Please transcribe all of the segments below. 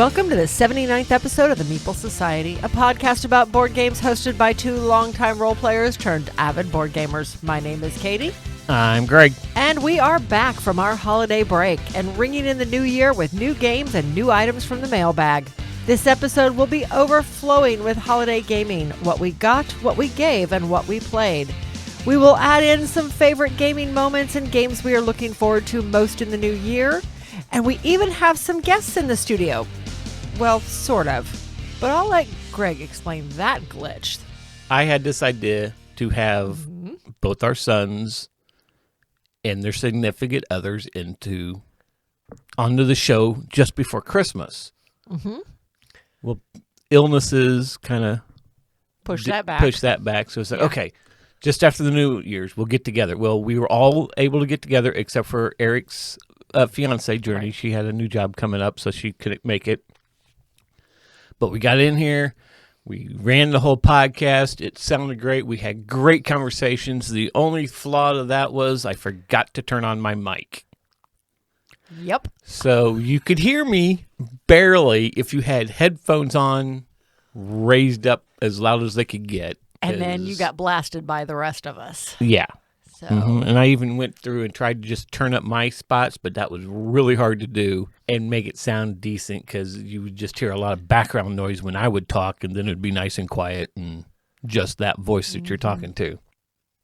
Welcome to the 79th episode of the Meeple Society, a podcast about board games hosted by two longtime role players turned avid board gamers. My name is Katie. I'm Greg. And we are back from our holiday break and ringing in the new year with new games and new items from the mailbag. This episode will be overflowing with holiday gaming, what we got, what we gave, and what we played. We will add in some favorite gaming moments and games we are looking forward to most in the new year. And we even have some guests in the studio. Well, sort of. But I'll let Greg explain that glitch. I had this idea to have both our sons and their significant others onto the show just before Christmas. Mm-hmm. Well, illnesses kind of push that back. So it's like, okay, just after the New Year's, we'll get together. Well, we were all able to get together except for Eric's fiance, Journey. Right. She had a new job coming up, so she couldn't make it. But we got in here. We ran the whole podcast. It sounded great. We had great conversations. The only flaw to that was I forgot to turn on my mic. Yep. So you could hear me barely if you had headphones on, raised up as loud as they could get. And then you got blasted by the rest of us. Yeah. So. Mm-hmm. And I even went through and tried to just turn up my spots, but that was really hard to do and make it sound decent because you would just hear a lot of background noise when I would talk, and then it would be nice and quiet and just that voice that you're talking to.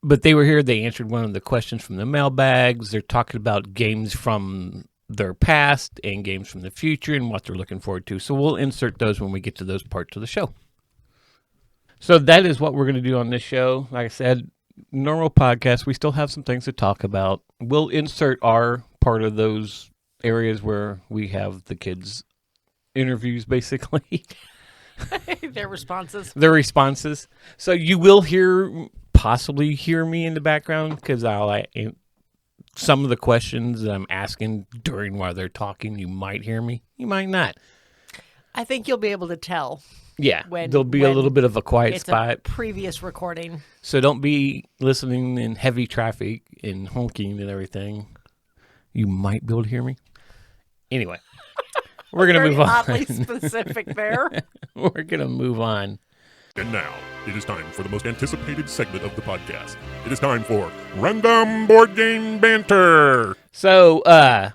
But they were here. They answered one of the questions from the mailbags. They're talking about games from their past and games from the future and what they're looking forward to. So we'll insert those when we get to those parts of the show. So that is what we're going to do on this show. Like I said, normal podcast. We still have some things to talk about. We'll insert our part of those areas where we have the kids' interviews, basically. Their responses. So you will possibly hear me in the background because some of the questions that I'm asking while they're talking, you might hear me. You might not. I think you'll be able to tell. Yeah, there'll be a little bit of a quiet spot. It's a previous recording. So don't be listening in heavy traffic and honking and everything. You might be able to hear me. Anyway, we're going to move on. Oddly specific there. We're going to move on. And now, it is time for the most anticipated segment of the podcast. It is time for Random Board Game Banter. So,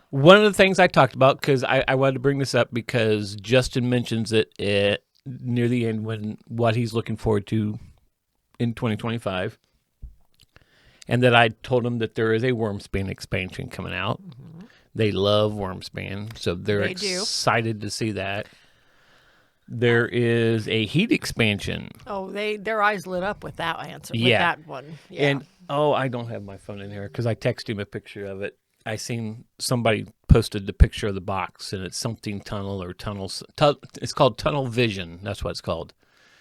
one of the things I talked about, because I wanted to bring this up because Justin mentions it near the end what he's looking forward to in 2025, and that I told him that there is a Wormspan expansion coming out. Mm-hmm. They love Wormspan, so they're excited to see that. There is a Heat expansion. Oh, their eyes lit up with that answer. Yeah. With that one. Yeah. And I don't have my phone in here because I texted him a picture of it. I seen somebody posted the picture of the box, and it's something tunnel or tunnels. It's called Tunnel Vision. That's what it's called.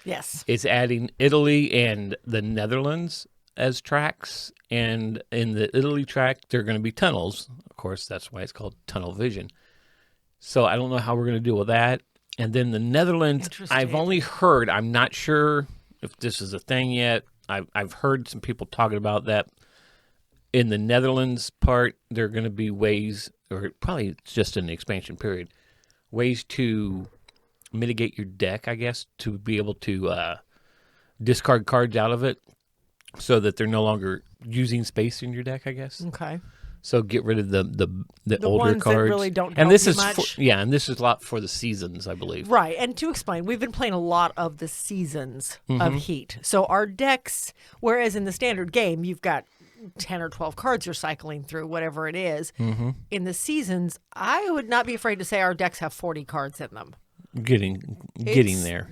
Yes. It's adding Italy and the Netherlands as tracks, and in the Italy track, they're going to be tunnels. Of course, that's why it's called Tunnel Vision. So I don't know how we're going to deal with that. And then the Netherlands, I've only heard. I'm not sure if this is a thing yet. I've heard some people talking about that. In the Netherlands part, there are going to be ways, or probably just in the expansion period, ways to mitigate your deck, I guess, to be able to discard cards out of it so that they're no longer using space in your deck, I guess. Okay. So get rid of the older ones cards. That really don't help and this you is much. And this is a lot for the seasons, I believe. Right. And to explain, we've been playing a lot of the seasons of Heat. So our decks, whereas in the standard game, you've got 10 or 12 cards you're cycling through, whatever it is. Mm-hmm. In the seasons, I would not be afraid to say our decks have 40 cards in them. Getting there.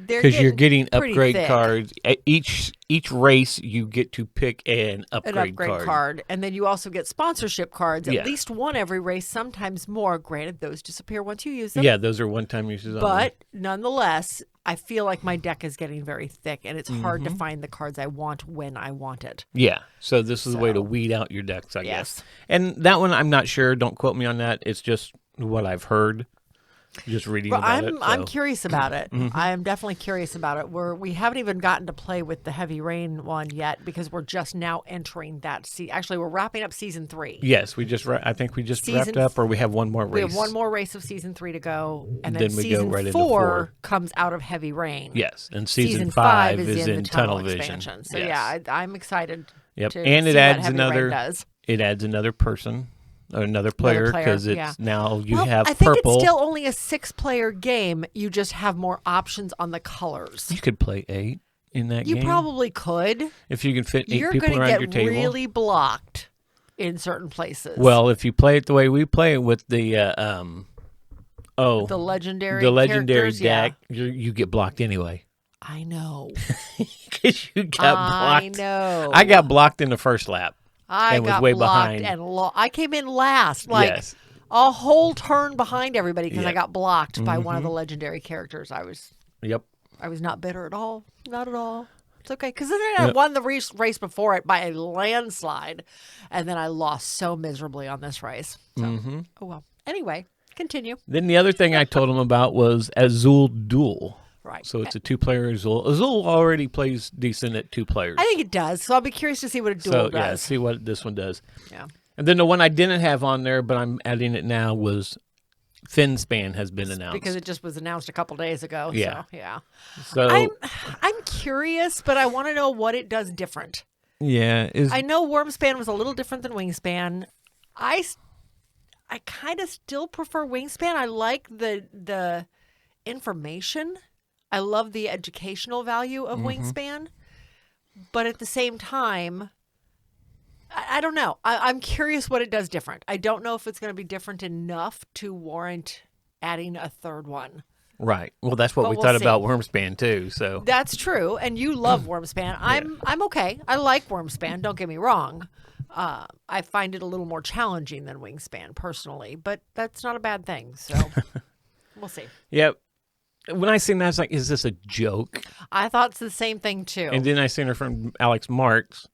Because you're getting upgrade thick. cards. At each race, you get to pick an upgrade card. And then you also get sponsorship cards, at least one every race, sometimes more. Granted, those disappear once you use them. Yeah, those are one-time uses. But nonetheless, I feel like my deck is getting very thick, and it's hard to find the cards I want when I want it. Yeah, so this is a way to weed out your decks, I guess. And that one, I'm not sure. Don't quote me on that. It's just what I've heard. just reading Well, about it. I'm So. curious about it. I am definitely curious about it. We haven't even gotten to play with the Heavy Rain one yet because we're just now entering that. Actually, we're wrapping up season 3. Yes, I think we just wrapped up, or we have one more race. We have one more race of season 3 to go, and Then we go season right into 4 comes out of Heavy Rain. Yes, and season 5 is in Tunnel Vision. expansion. So Yes. I'm excited. Yep, To and see it what adds Heavy Rain another. does. It adds another person, or another player, because it's now you have I think purple. it's still only a 6-player game. You just have more options on the colors. You could play 8 in that game. You probably could. If you can fit 8 You're people going to around get your table. really blocked in certain places. Well, if you play it the way we play it with the the legendary characters, deck, you get blocked anyway. I know. Because you got blocked. I know. I got blocked in the first lap. I and was got way blocked behind. and I came in last, like Yes. a whole turn behind everybody because I Yep. got blocked by one of the legendary characters. I was Yep. not bitter at all. Not at all. It's okay. Because then I won the race before it by a landslide. And then I lost so miserably on this race. So, oh well. Anyway, continue. Then the other thing I told him about was Azul Duel. Right. So it's a 2-player Azul. Azul already plays decent at 2 players. I think it does. So I'll be curious to see what a duel So, does. yeah, see what this one does. Yeah. And then the one I didn't have on there, but I'm adding it now, was FinSpan has been announced. Because it just was announced a couple days ago. Yeah. So, yeah. So, I'm curious, but I want to know what it does different. yeah. I know Wormspan was a little different than Wingspan. I kind of still prefer Wingspan. I like the information. I love the educational value of Wingspan. But at the same time, I don't know. I'm curious what it does different. I don't know if it's going to be different enough to warrant adding a third one. Right. Well, that's what But we we'll thought see. about Wormspan, too. So That's true, and you love Wormspan. I'm okay. I like Wormspan. Don't get me wrong. I find it a little more challenging than Wingspan personally, but that's not a bad thing. So we'll see. Yep. When I seen that, I was like, is this a joke? I thought it's the same thing too. And then I seen her friend Alex Marks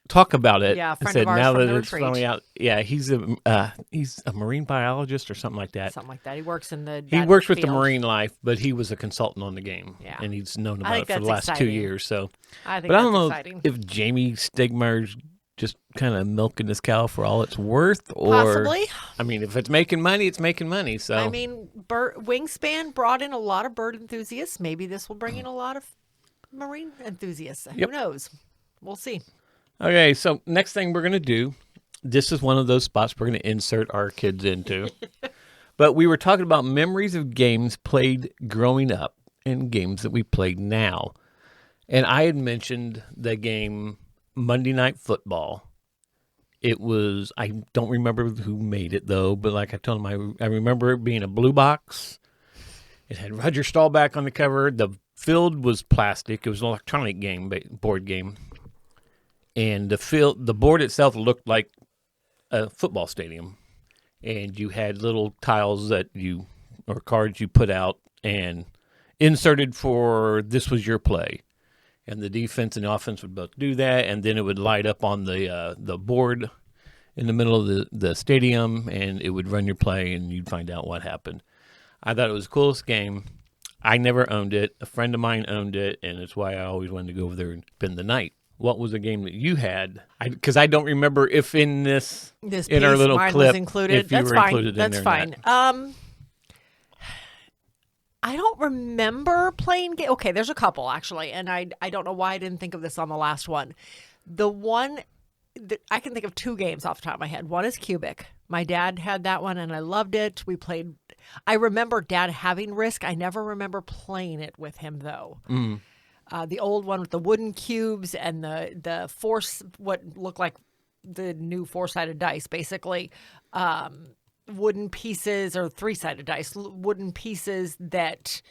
talk about it. Yeah, a and friend said, of ours now from that the it's retreat. finally out. Yeah, he's a marine biologist or something like that. Something like that. He works in the. He that works with the field. marine life, but he was a consultant on the game. Yeah. And he's known I about think it for the that's last 2 exciting. years. So, I think but I that's don't know exciting. if Jamie Stigmar's just kind of milking this cow for all it's worth, or Possibly. I mean, if it's making money, it's making money. So I mean, Wingspan brought in a lot of bird enthusiasts. Maybe this will bring in a lot of marine enthusiasts. Yep. Who knows? We'll see. okay. So next thing we're gonna do, this is one of those spots we're gonna insert our kids into. But we were talking about memories of games played growing up and games that we played now, and I had mentioned the game Monday Night Football. It was, I don't remember who made it though, but like I told him, I remember it being a blue box. It had Roger Staubach on the cover. The field was plastic. It was an electronic game, board game. And the board itself looked like a football stadium. And you had little tiles or cards you put out and inserted for this was your play. And the defense and the offense would both do that, and then it would light up on the board in the middle of the stadium, and it would run your play, and you'd find out what happened. I thought it was the coolest game. I never owned it. A friend of mine owned it, and it's why I always wanted to go over there and spend the night. What was a game that you had? Because I don't remember if in this in piece, our little mine clip was included. if you That's were fine. included in That's there or fine. not. I don't remember playing game. Okay, there's a couple actually, and I don't know why I didn't think of this on the last one. The one that I can think of 2 games off the top of my head. One is Cubic. My dad had that one, and I loved it. We played. I remember Dad having Risk. I never remember playing it with him though. The old one with the wooden cubes and the what looked like the new 4-sided dice, basically. Wooden pieces or 3-sided dice, wooden pieces that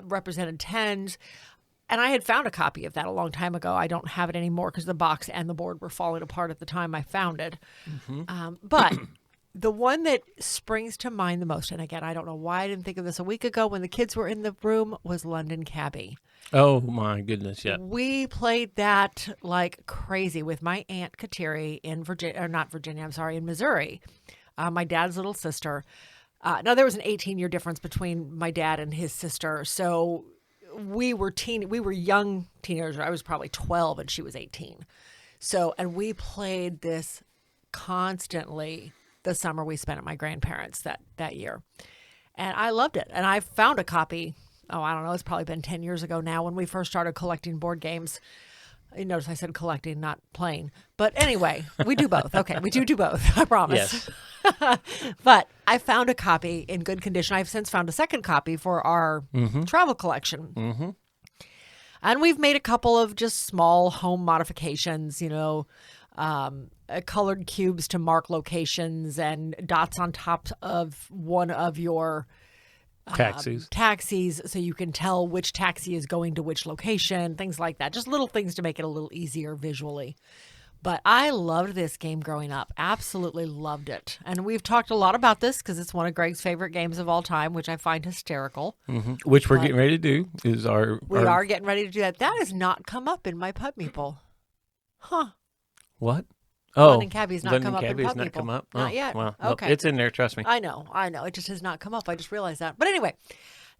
represented tens. And I had found a copy of that a long time ago. I don't have it anymore because the box and the board were falling apart at the time I found it. But the one that springs to mind the most, and again, I don't know why I didn't think of this a week ago when the kids were in the room, was London Cabbie. Oh my goodness, yeah. We played that like crazy with my Aunt Kateri in in Missouri. My dad's little sister. Now, there was an 18-year difference between my dad and his sister, so we were young teenagers. I was probably 12 and she was 18. So, and we played this constantly the summer we spent at my grandparents' that year. And I loved it. And I found a copy, I don't know, it's probably been 10 years ago now when we first started collecting board games. You notice I said collecting, not playing. But anyway, we do both. Okay, we do both, I promise. Yes. But I found a copy in good condition. I've since found a second copy for our travel collection. Mm-hmm. And we've made a couple of just small home modifications, colored cubes to mark locations and dots on top of one of your taxis so you can tell which taxi is going to which location, things like that. Just little things to make it a little easier visually. But I loved this game growing up. Absolutely loved it. And we've talked a lot about this because it's one of Greg's favorite games of all time, which I find hysterical. Mm-hmm. Which we're getting ready to do is We are getting ready to do that. That has not come up in my Pub Meeple. Huh. What? London Cabbie's not come up in Pub not Meeple. come up? Not yet. Well, okay. It's in there, trust me. I know. It just has not come up. I just realized that. But anyway,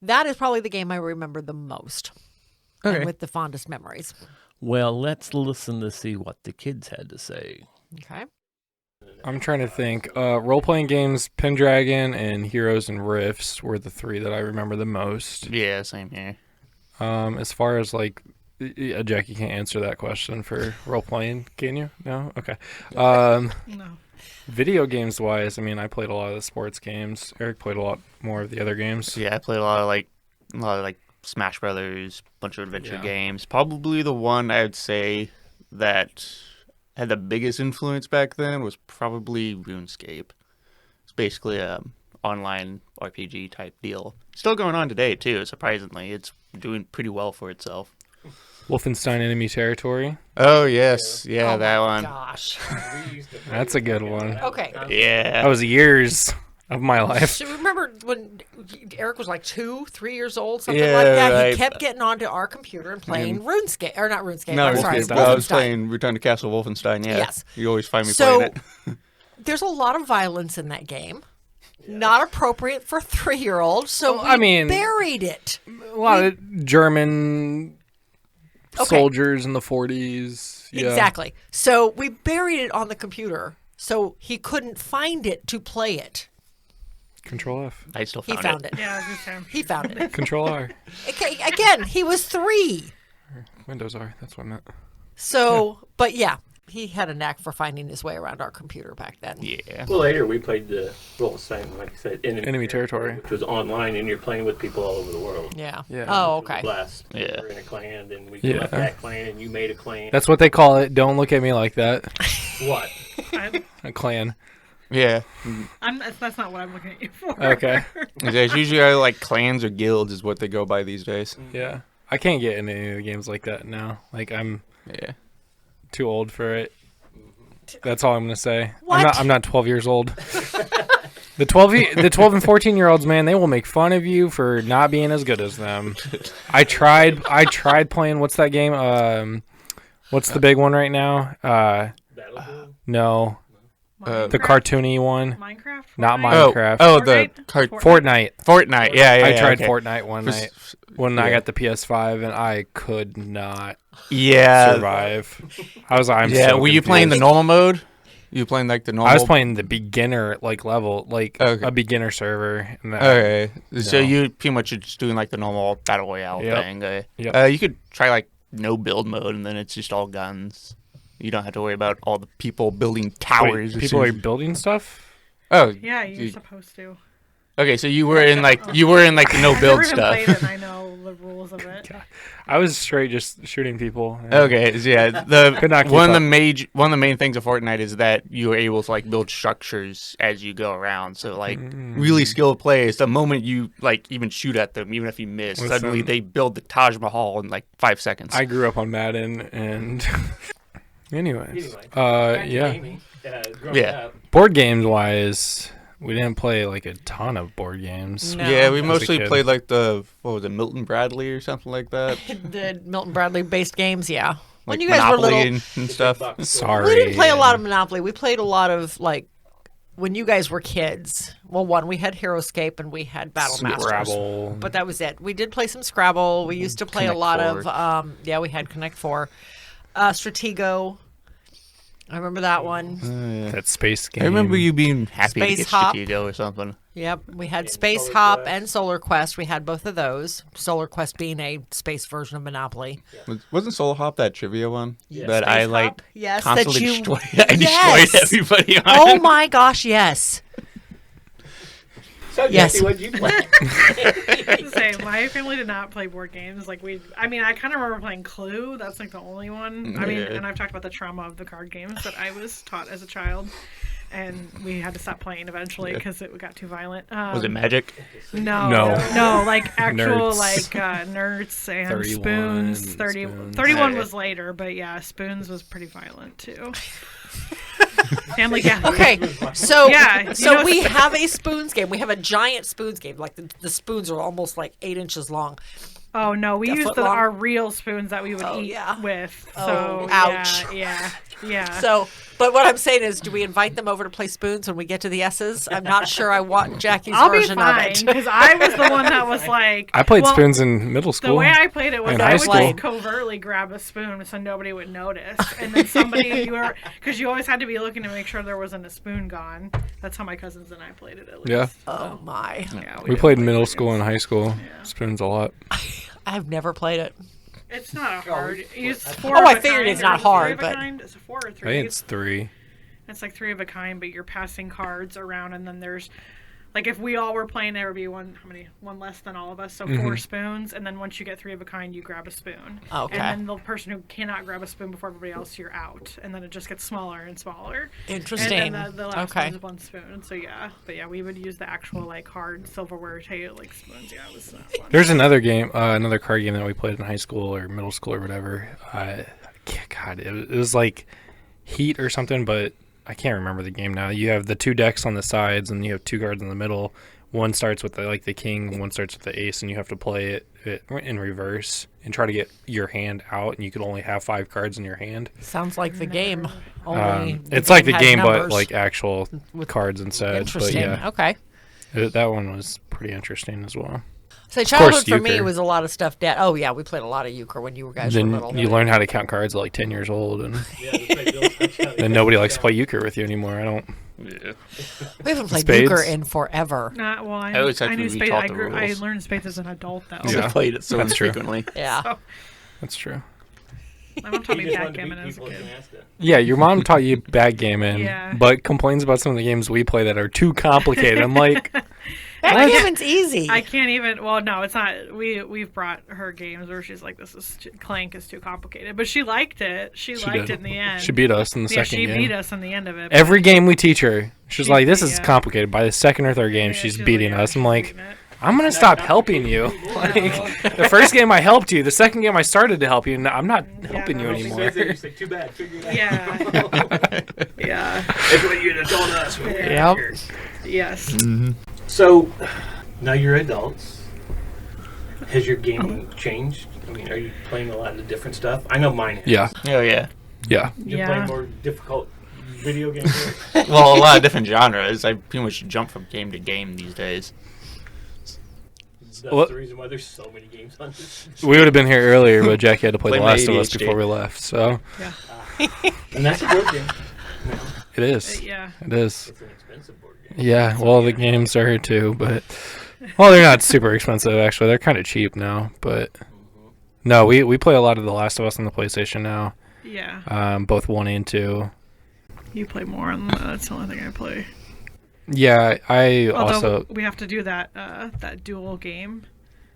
that is probably the game I remember the most. Okay. And with the fondest memories. Well, let's listen to see what the kids had to say. Okay. I'm trying to think. Role-playing games, Pendragon, and Heroes and Rifts were the three that I remember the most. Yeah, same here. As far as Jackie can't answer that question for role-playing, can you? No? Okay. No. Video games wise, I played a lot of the sports games. Eric played a lot more of the other games. Yeah, I played a lot of Smash Brothers, bunch of adventure games. Probably the one I would say that had the biggest influence back then was probably RuneScape. It's basically a online RPG type deal. Still going on today too, surprisingly. It's doing pretty well for itself. Wolfenstein Enemy Territory. Oh yes, yeah, that one. Gosh. That's a good one. Okay. Yeah. That was years of my life. So remember when Eric was 2-3 years old, something Yeah, like that? right. He kept getting onto our computer and playing RuneScape, or not RuneScape. No, I'm sorry, RuneScape. I was Wolfenstein. playing Return to Castle Wolfenstein, yeah. Yes. You always find me playing it. There's a lot of violence in that game. Not appropriate for a 3-year-old, so Well, we buried it. A lot of German Okay. soldiers in the 40s. Yeah. Exactly. So we buried it on the computer, so he couldn't find it to play it. Control F. I still He found found it. it. Yeah, me too. He found it. Control R. Okay, again, he was 3. Windows R. That's what I meant. So, but yeah, he had a knack for finding his way around our computer back then. Yeah. Well, later we played the Wolfenstein, like I said, Enemy Territory. which was online, and you're playing with people all over the world. Yeah. Yeah. Oh, okay. Blast. Yeah. We're in a clan, and we Yeah. left that clan, and you made a clan. That's what they call it. Don't look at me like that. What? A clan. Yeah. That's not what I'm looking at you for. Okay. It's usually either clans or guilds is what they go by these days. Yeah. I can't get into any of the games like that now. I'm Yeah. too old for it. That's all I'm gonna say. What? I'm not 12 years old. The 12 and 14-year-olds, man, they will make fun of you for not being as good as them. I tried playing what's that game? What's the big one right now? No. The cartoony one. Minecraft? Not Fortnite? Minecraft. Oh, the Fortnite. Fortnite. Yeah. I tried okay. Fortnite one night when I got the PS5, and I could not survive. I'm so were you playing the confused. normal mode? You playing the normal? I was playing the beginner level, Okay. a beginner server. And Okay. So No. you pretty much are just doing the normal battle royale Yep. thing. Yep. You could try no build mode, and then it's just all guns. You don't have to worry about all the people building towers. Wait, people are building stuff? Oh. Yeah, you're supposed to. Okay, so you were in the no I've build never even stuff. played it, and I know the rules of it. I was straight just shooting people. Okay, so yeah, Could not keep one of up. the main things of Fortnite is that you are able to build structures as you go around. So really skilled players, the moment you even shoot at them, even if you miss, Listen. suddenly they build the Taj Mahal in 5 seconds. I grew up on Madden, and anyways, Yeah. board games wise, we didn't play a ton of board games. No. Yeah, we As a mostly kid. played Milton Bradley or something like that. The Milton Bradley based games, yeah. When Like you guys were Monopoly little, and stuff. Sorry. we didn't play a lot of Monopoly. We played a lot of when you guys were kids, well, one, we had HeroScape and we had Battle Masters. Scrabble. But that was it. We did play some Scrabble. We used to play a lot of, we had Connect 4. Stratego. I remember that one. That space game. I remember you being happy Space to get Hop. Stratego or something. Yep, we had Space Hop and Solar Quest. We had both of those. Solar Quest being a space version of Monopoly. Wasn't Solar Hop that trivia one that Space I Hop? like Yes, constantly that you... destroyed? I Yes! destroyed everybody on. Oh my gosh, yes. So, Yes. Jesse, what'd you play? Say, my family did not play board games. Like I kind of remember playing Clue. That's like the only one. I mean, and I've talked about the trauma of the card games that I was taught as a child, and we had to stop playing eventually because it got too violent. Was it Magic? No, like actual Nerds. like nerds and 31, spoons. 31 Okay. was later, but yeah, spoons was pretty violent too. Family gathering. Okay, so Yeah, so you know- we have a spoons game. We have a giant spoons game. Like the spoons are almost like 8 inches long. Oh no, we A used foot long? our real spoons that we would Oh, eat yeah. with. Oh, So ouch. Yeah. So, but what I'm saying is, do we invite them over to play spoons when we get to the S's? I'm not sure I want Jackie's I'll be version fine of it. because I was the one that was like. I played well, spoons in middle The school. way I played it was In I high would school. just covertly grab a spoon so nobody would notice, and then because you always had to be looking to make sure there wasn't a spoon gone. That's how my cousins and I played it. At least. Yeah. Oh my! Yeah, we did played play middle board school and games. high school. Yeah. Spoons a lot. I've never played it. It's not a hard. It's four Oh, of I a figured kind, it's not or three hard, of a but- kind? Is it 4 or I 3? think it's 3. It's like 3 of a kind, but you're passing cards around, and then there's, like, if we all were playing, there would be one less than all of us, so 4 spoons, and then once you get 3 of a kind, you grab a spoon. Okay. And then the person who cannot grab a spoon before everybody else, you're out, and then it just gets smaller and smaller. Interesting. And then the last Okay. one is 1 spoon. So yeah, but yeah, we would use the actual like hard silverware tail like spoons. Yeah, it was fun. There's another game, another card game that we played in high school or middle school or whatever. God, it was like Heat or something, but I can't remember the game now. You have the 2 decks on the sides, and you have 2 cards in the middle. One starts with the king, one starts with the ace, and you have to play it in reverse and try to get your hand out. And you could only have 5 cards in your hand. Sounds like the game. Only It's like the has game, but numbers. like actual cards instead. But Interesting. yeah, Okay. that one was pretty interesting as well. So childhood for me euchre. was a lot of stuff. Oh yeah, we played a lot of euchre when you guys were Then little. you learn how to count cards at like 10 years old, and then nobody likes to play euchre with you anymore. I don't. Yeah. We haven't played Spades? euchre in forever. Not well. I always had I to knew be spades. taught I the grew. I rules. learned spades as an adult though. Yeah. I played it so That's true. infrequently. Yeah. That's true. My mom taught me backgammon as a kid. Yeah, your mom taught you backgammon, Yeah. but complains about some of the games we play that are too complicated. I'm like, Backgammon's easy. I can't even. Well, no, it's not. We've brought her games where she's like, "This is Clank is too complicated," but she liked it. She liked did. it in the end. she beat us in the Yeah, second she game. beat us in the end of it. Every game we teach her, she's She- like, "This is yeah. complicated." By the second or third game, Yeah, she's like, beating yeah, us. I'm she's like, beating it. I'm gonna stop helping you. Like, the first game I helped you. The second game I started to help you. No, I'm not helping you no, anymore. Too bad. Figure it Yeah. Yeah. That's what you'd have told us. When we were Yep. here. Yes. So, now you're adults. Has your gaming changed? I mean, are you playing a lot of different stuff? I know mine has. Yeah, Oh yeah. yeah. You're Yeah. playing more difficult video games? Well, a lot of different genres. I pretty much jump from game to game these days. That's What? the reason why there's so many games on this. We would have been here earlier, but Jackie had to play Play The my Last of Us ADHD. before we left. So And that's a board game. it is. Yeah. It is. It's an expensive board game. Yeah, well, the games are too, but well, they're not super expensive actually. They're kind of cheap now, but no, we play a lot of The Last of Us on the PlayStation now, Yeah. both 1 and 2. You play more on that. That's the only thing I play. Yeah, I Although also. we have to do that that dual game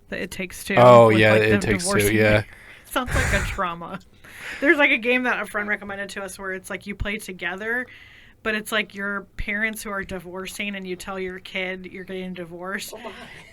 that It Takes Two. Oh with, yeah, like, It the Takes Two. divorcing Yeah, game. Sounds like a trauma. There's like a game that a friend recommended to us where it's like you play together, but it's like your parents who are divorcing and you tell your kid you're getting divorced.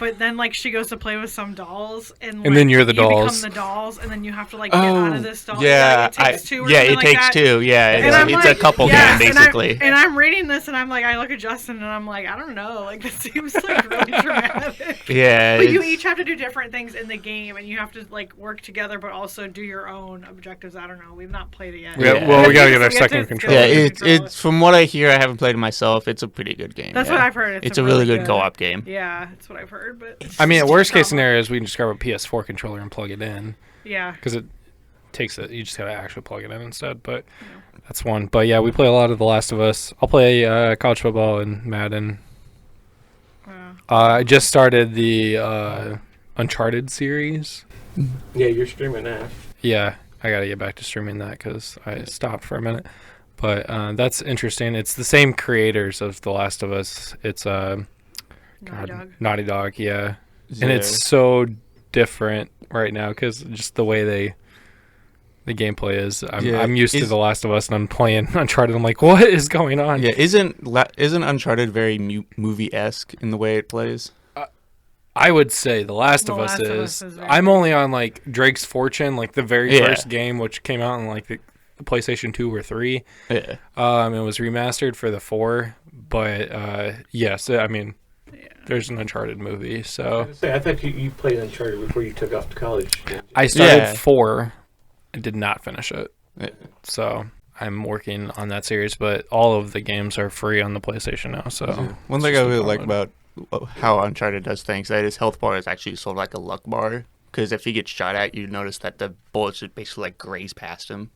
But then like she goes to play with some dolls and like, then you're the you dolls. become the dolls and then you have to like get out of this doll. yeah. It Takes Two. Or yeah, something It like Takes that. Two. Yeah, And I'm it's like, a couple yeah, game basically. And I'm reading this, and I'm like, I look at Justin, and I'm like, I don't know, like this seems like really dramatic. Yeah. But you it's- each have to do different things in the game, and you have to like work together, but also do your own objectives. I don't know. We've not played it yet. Yeah, Yeah. well, we gotta get our We have to second get controller. Yeah, Controller. it's from what I hear. I haven't played it myself. It's a pretty good game. That's what I've heard. It's a really good co-op game. Yeah, that's what I've heard. But I mean, worst case scenario is we can just grab a PS4 controller and plug it in. Yeah. Because it takes it. You just gotta actually plug it in instead. But that's one. But yeah, we play a lot of The Last of Us. I'll play college football and Madden. I just started the Uncharted series. Yeah, you're streaming that. Yeah, I gotta get back to streaming that because I stopped for a minute. But that's interesting. It's the same creators of The Last of Us. It's Naughty Dog, yeah. And it's so different right now because just the way the gameplay is. I'm used to The Last of Us, and I'm playing Uncharted. I'm like, what is going on? Yeah, isn't Uncharted very movie-esque in the way it plays? I would say The Last of Us is. I'm only on like Drake's Fortune, like the very first game, which came out in like the PlayStation 2 or 3. Yeah. It was remastered for the 4, but yes, I mean, there's an Uncharted movie. So I thought you played Uncharted before you took off to college. I started 4 and did not finish it. Yeah. So I'm working on that series, but all of the games are free on the PlayStation now. So one thing I really like about how Uncharted does things, that his health bar is actually sort of like a luck bar. Because if he gets shot at, you notice that the bullets just basically like graze past him.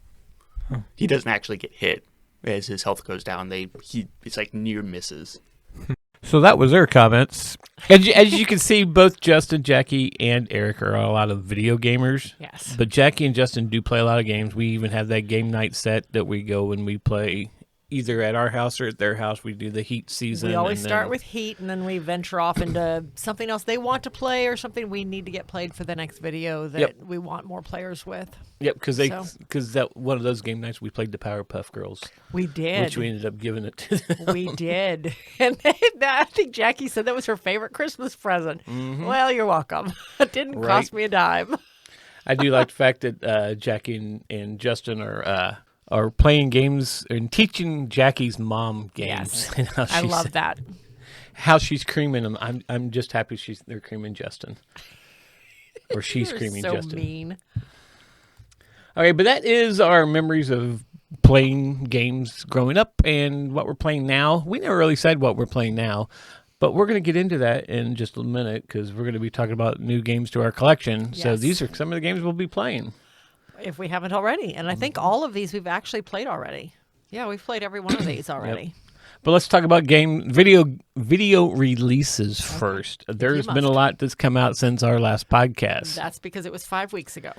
Huh. He doesn't actually get hit. As his health goes down, it's like near misses. So that was their comments. As you can see, both Justin, Jackie, and Eric are a lot of video gamers. Yes. But Jackie and Justin do play a lot of games. We even have that game night set that we go and we play either at our house or at their house. We do the Heat season. We always start with Heat, and then we venture off into something else they want to play or something we need to get played for the next video that we want more players with. Yep, because that one of those game nights we played the Powerpuff Girls. We did. Which we ended up giving it to them. We did. And I think Jackie said that was her favorite Christmas present. Mm-hmm. Well, you're welcome. It didn't cost me a dime. I do like the fact that Jackie and Justin are playing games and teaching Jackie's mom games. Yes. I love that. How she's creaming them. I'm just happy they're creaming Justin. Or she's creaming so Justin. Mean. Okay, but that is our memories of playing games growing up and what we're playing now. We never really said what we're playing now, but we're going to get into that in just a minute because we're going to be talking about new games to our collection. Yes. So these are some of the games we'll be playing. If we haven't already. And I think all of these we've actually played already. Yeah, we've played every one of these already. Yep. But let's talk about video releases first. There's been a lot that's come out since our last podcast. That's because it was 5 weeks ago.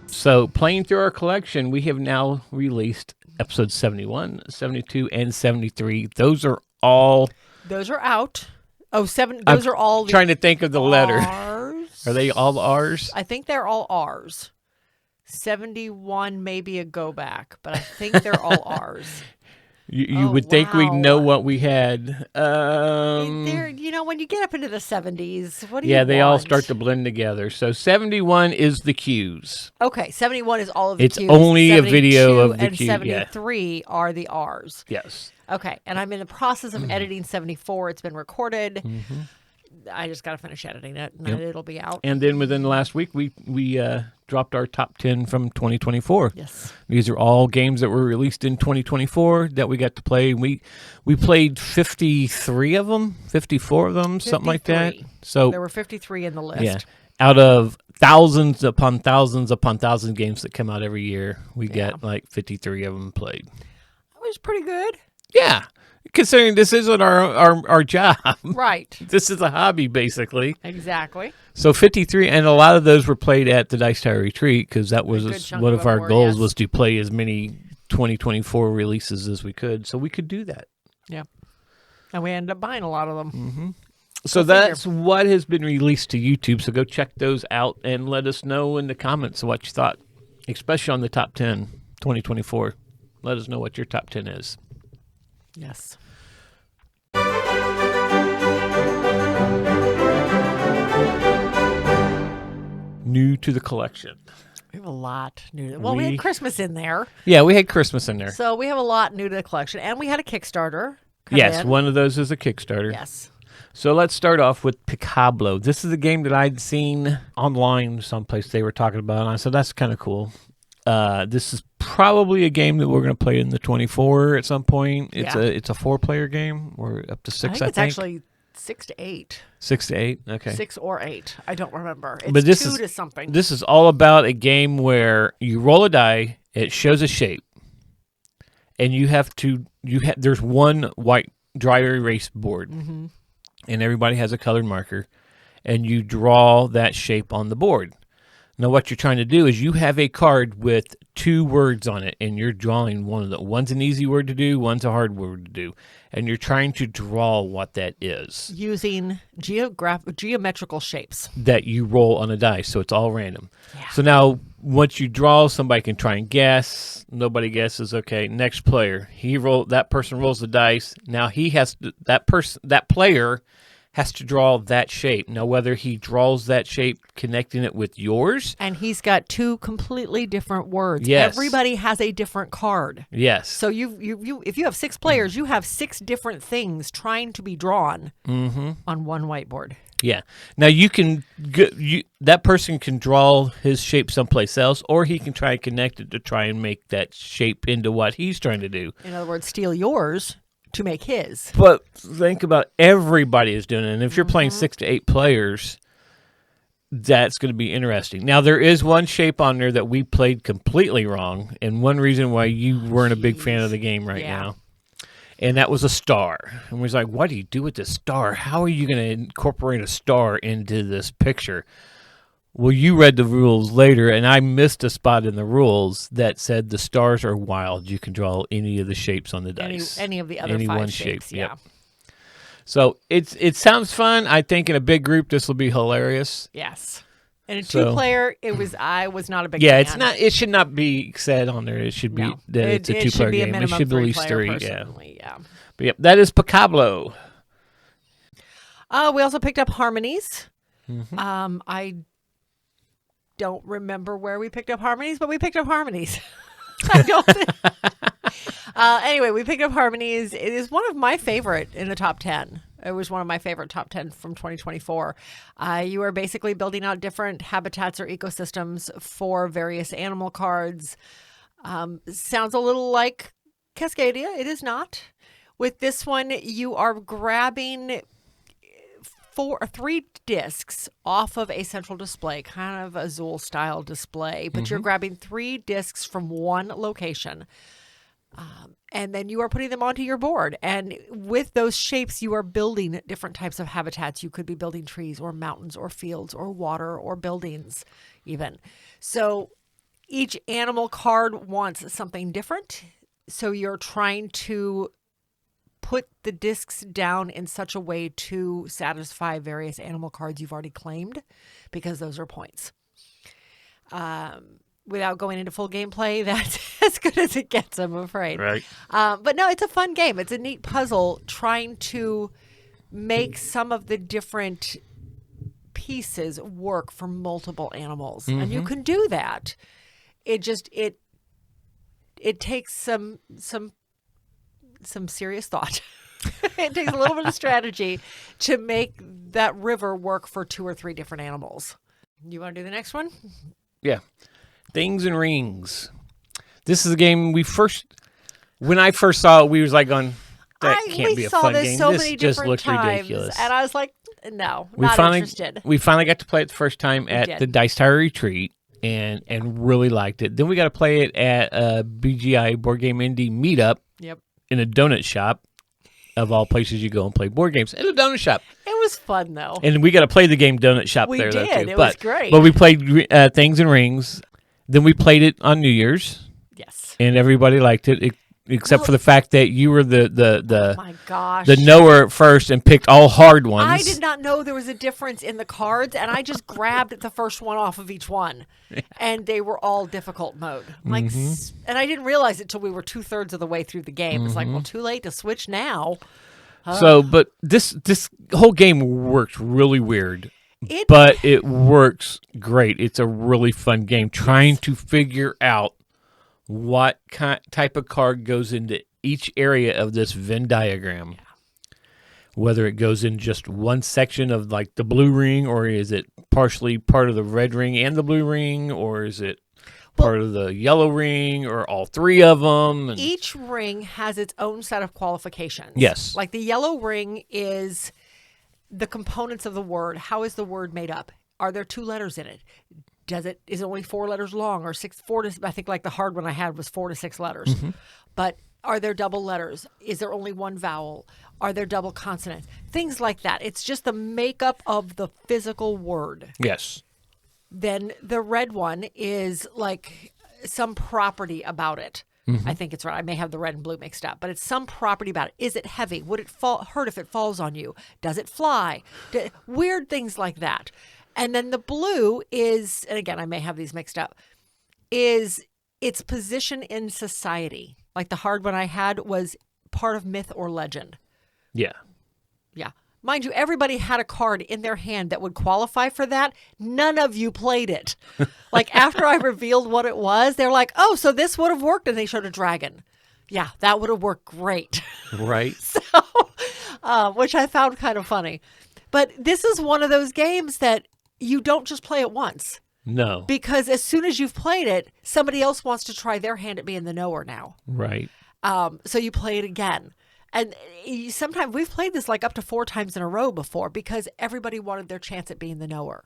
So playing through our collection, we have now released episodes 71, 72, and 73. Those are out. Oh, those are all trying to think of the letter. R's? Are they all R's? I think they're all R's. 71 may be a go back, but I think they're all R's. You would think we'd know what we had. When you get up into the 70s, what do you want? They all start to blend together. So 71 is the cues. Okay, 71 is all of the cues. It's only a video of the cue. And 73 are the R's. Yes. Okay, and I'm in the process of editing 74. It's been recorded. Mm-hmm. I just got to finish editing it, and then it'll be out. And then within the last week, we dropped our top 10 from 2024. Yes. These are all games that were released in 2024 that we got to play. We played 53 of them, 54 of them, 53. Something like that. So there were 53 in the list. Yeah. Out of thousands upon thousands upon thousands of games that come out every year, we get like 53 of them played. That was pretty good. Yeah. Considering this isn't our job. Right. This is a hobby, basically. Exactly. So 53, and a lot of those were played at the Dice Tower Retreat because that was one of our goals was to play as many 2024 releases as we could, so we could do that. Yeah. And we ended up buying a lot of them. Mm-hmm. So that's what has been released to YouTube, so go check those out and let us know in the comments what you thought, especially on the top 10 2024. Let us know what your top 10 is. Yes. New to the collection. We have a lot new. We had Christmas in there. Yeah, we had Christmas in there. So we have a lot new to the collection. And we had a Kickstarter. Yes, one of those is a Kickstarter. Yes. So let's start off with Picablo. This is a game that I'd seen online someplace they were talking about, and I said, that's kind of cool. This is probably a game that we're going to play in the 24 at some point. It's Yeah. a 4-player game, or up to 6. I think it's actually 6 to 8. 6 to 8. Okay. 6 or 8. I don't remember. It's But this 2 is- to something. This is all about a game where you roll a die, it shows a shape, and you have to there's one white dry erase board, and everybody has a colored marker, and you draw that shape on the board. Now, what you're trying to do is you have a card with 2 words on it, and you're drawing one of them. One's an easy word to do, one's a hard word to do, and you're trying to draw what that is Using geometrical shapes. that you roll on a dice, so it's all random. So now, once you draw, somebody can try and guess. Nobody guesses. Okay, next player. That person rolls the dice. Now he has to, that player has to draw that shape. Now, whether he draws that shape connecting it with yours. And he's got 2 completely different words. Yes. Everybody has a different card. Yes. So if you have 6 players, you have 6 different things trying to be drawn on one whiteboard. Yeah. Now that person can draw his shape someplace else, or he can try and connect it to try and make that shape into what he's trying to do. In other words, steal yours to make his. But think about everybody is doing it. And if you're playing 6 to 8 players, that's going to be interesting. Now, there is one shape on there that we played completely wrong, and one reason why you weren't a big fan of the game right now. And that was a star. And we was like, what do you do with this star? How are you going to incorporate a star into this picture? Well, you read the rules later, and I missed a spot in the rules that said the stars are wild. You can draw any of the shapes on the dice. Any of the other Any 5 one shapes, shape, yeah. yep. So it sounds fun. I think in a big group this will be hilarious. Yes. And a So- 2-player, I was not a big Yeah, fan. it's not. It should not be said on there. It should be No. that it's a It 2-player should be a game. It minimum should be at least 3-player 3. Yeah. personally, yeah. But yep, that is Pacablo. We also picked up Harmonies. Mm-hmm. I don't remember where we picked up Harmonies, but we picked up Harmonies. I don't. Anyway, we picked up Harmonies. It is one of my favorite in the top 10. It was one of my favorite top 10 from 2024. You are basically building out different habitats or ecosystems for various animal cards. Sounds a little like Cascadia. It is not. With this one, you are grabbing 3 discs off of a central display, kind of a Zool style display, but you're grabbing 3 discs from one location. And then you are putting them onto your board. And with those shapes, you are building different types of habitats. You could be building trees or mountains or fields or water or buildings even. So each animal card wants something different. So you're trying to put the discs down in such a way to satisfy various animal cards you've already claimed, because those are points. Without going into full gameplay, that's as good as it gets, I'm afraid. Right. But no, it's a fun game. It's a neat puzzle trying to make some of the different pieces work for multiple animals. And you can do that. It just it takes some serious thought. It takes a little bit of strategy to make that river work for 2 or 3 different animals. You want to do the next one? Yeah. Things and Rings. This is a game when I first saw it, we was like going, that can't be a fun game. So this many just different looks times, ridiculous. and I was like, no, We not finally interested. we finally got to play it the first time We at did. the Dice Tower Retreat and really liked it. Then we got to play it at a BGI Board Game Indie meetup Yep. in a donut shop, of all places you go and play board games, in a donut shop. It was fun, though. And we got to play the game Donut Shop We there, though, did. too. It was great. But we played Things and Rings. Then we played it on New Year's, Yes. and everybody liked it, except for the fact that you were Oh, my gosh. the knower at first and picked all hard ones. I did not know there was a difference in the cards, and I just grabbed the first one off of each one, and they were all difficult mode. Like, and I didn't realize it till we were 2/3 of the way through the game. It's like, well, too late to switch now. So, but this whole game works really weird, It but it works great. It's a really fun game trying to figure out what type of card goes into each area of this Venn diagram. Whether it goes in just one section of like the blue ring, or is it partially part of the red ring and the blue ring, or is it part of the yellow ring or all three of them. And Each ring has its own set of qualifications. Yes. Like the yellow ring is the components of the word. How is the word made up? Are there 2 letters in it? Is it only 4 letters long or 4 to, I think like the hard one I had was 4 to 6 letters. But are there double letters? Is there only 1 vowel? Are there double consonants? Things like that. It's just the makeup of the physical word. yes. Then the red one is like some property about it. I think it's right. I may have the red and blue mixed up, but it's some property about it. Is it heavy? Would it hurt if it falls on you? Does it fly? Weird things like that. And then the blue is, and again, I may have these mixed up, is its position in society. Like the hard one I had was part of myth or legend. Yeah. Yeah. Mind you, everybody had a card in their hand that would qualify for that. None of you played it. Like after I revealed what it was, they're like, oh, so this would have worked. And they showed a dragon. Yeah, that would have worked great. Right. So, which I found kind of funny. But this is one of those games that you don't just play it once. No. Because as soon as you've played it, somebody else wants to try their hand at being the knower now. Right. So you play it again. And sometimes we've played this like up to 4 times in a row before because everybody wanted their chance at being the knower.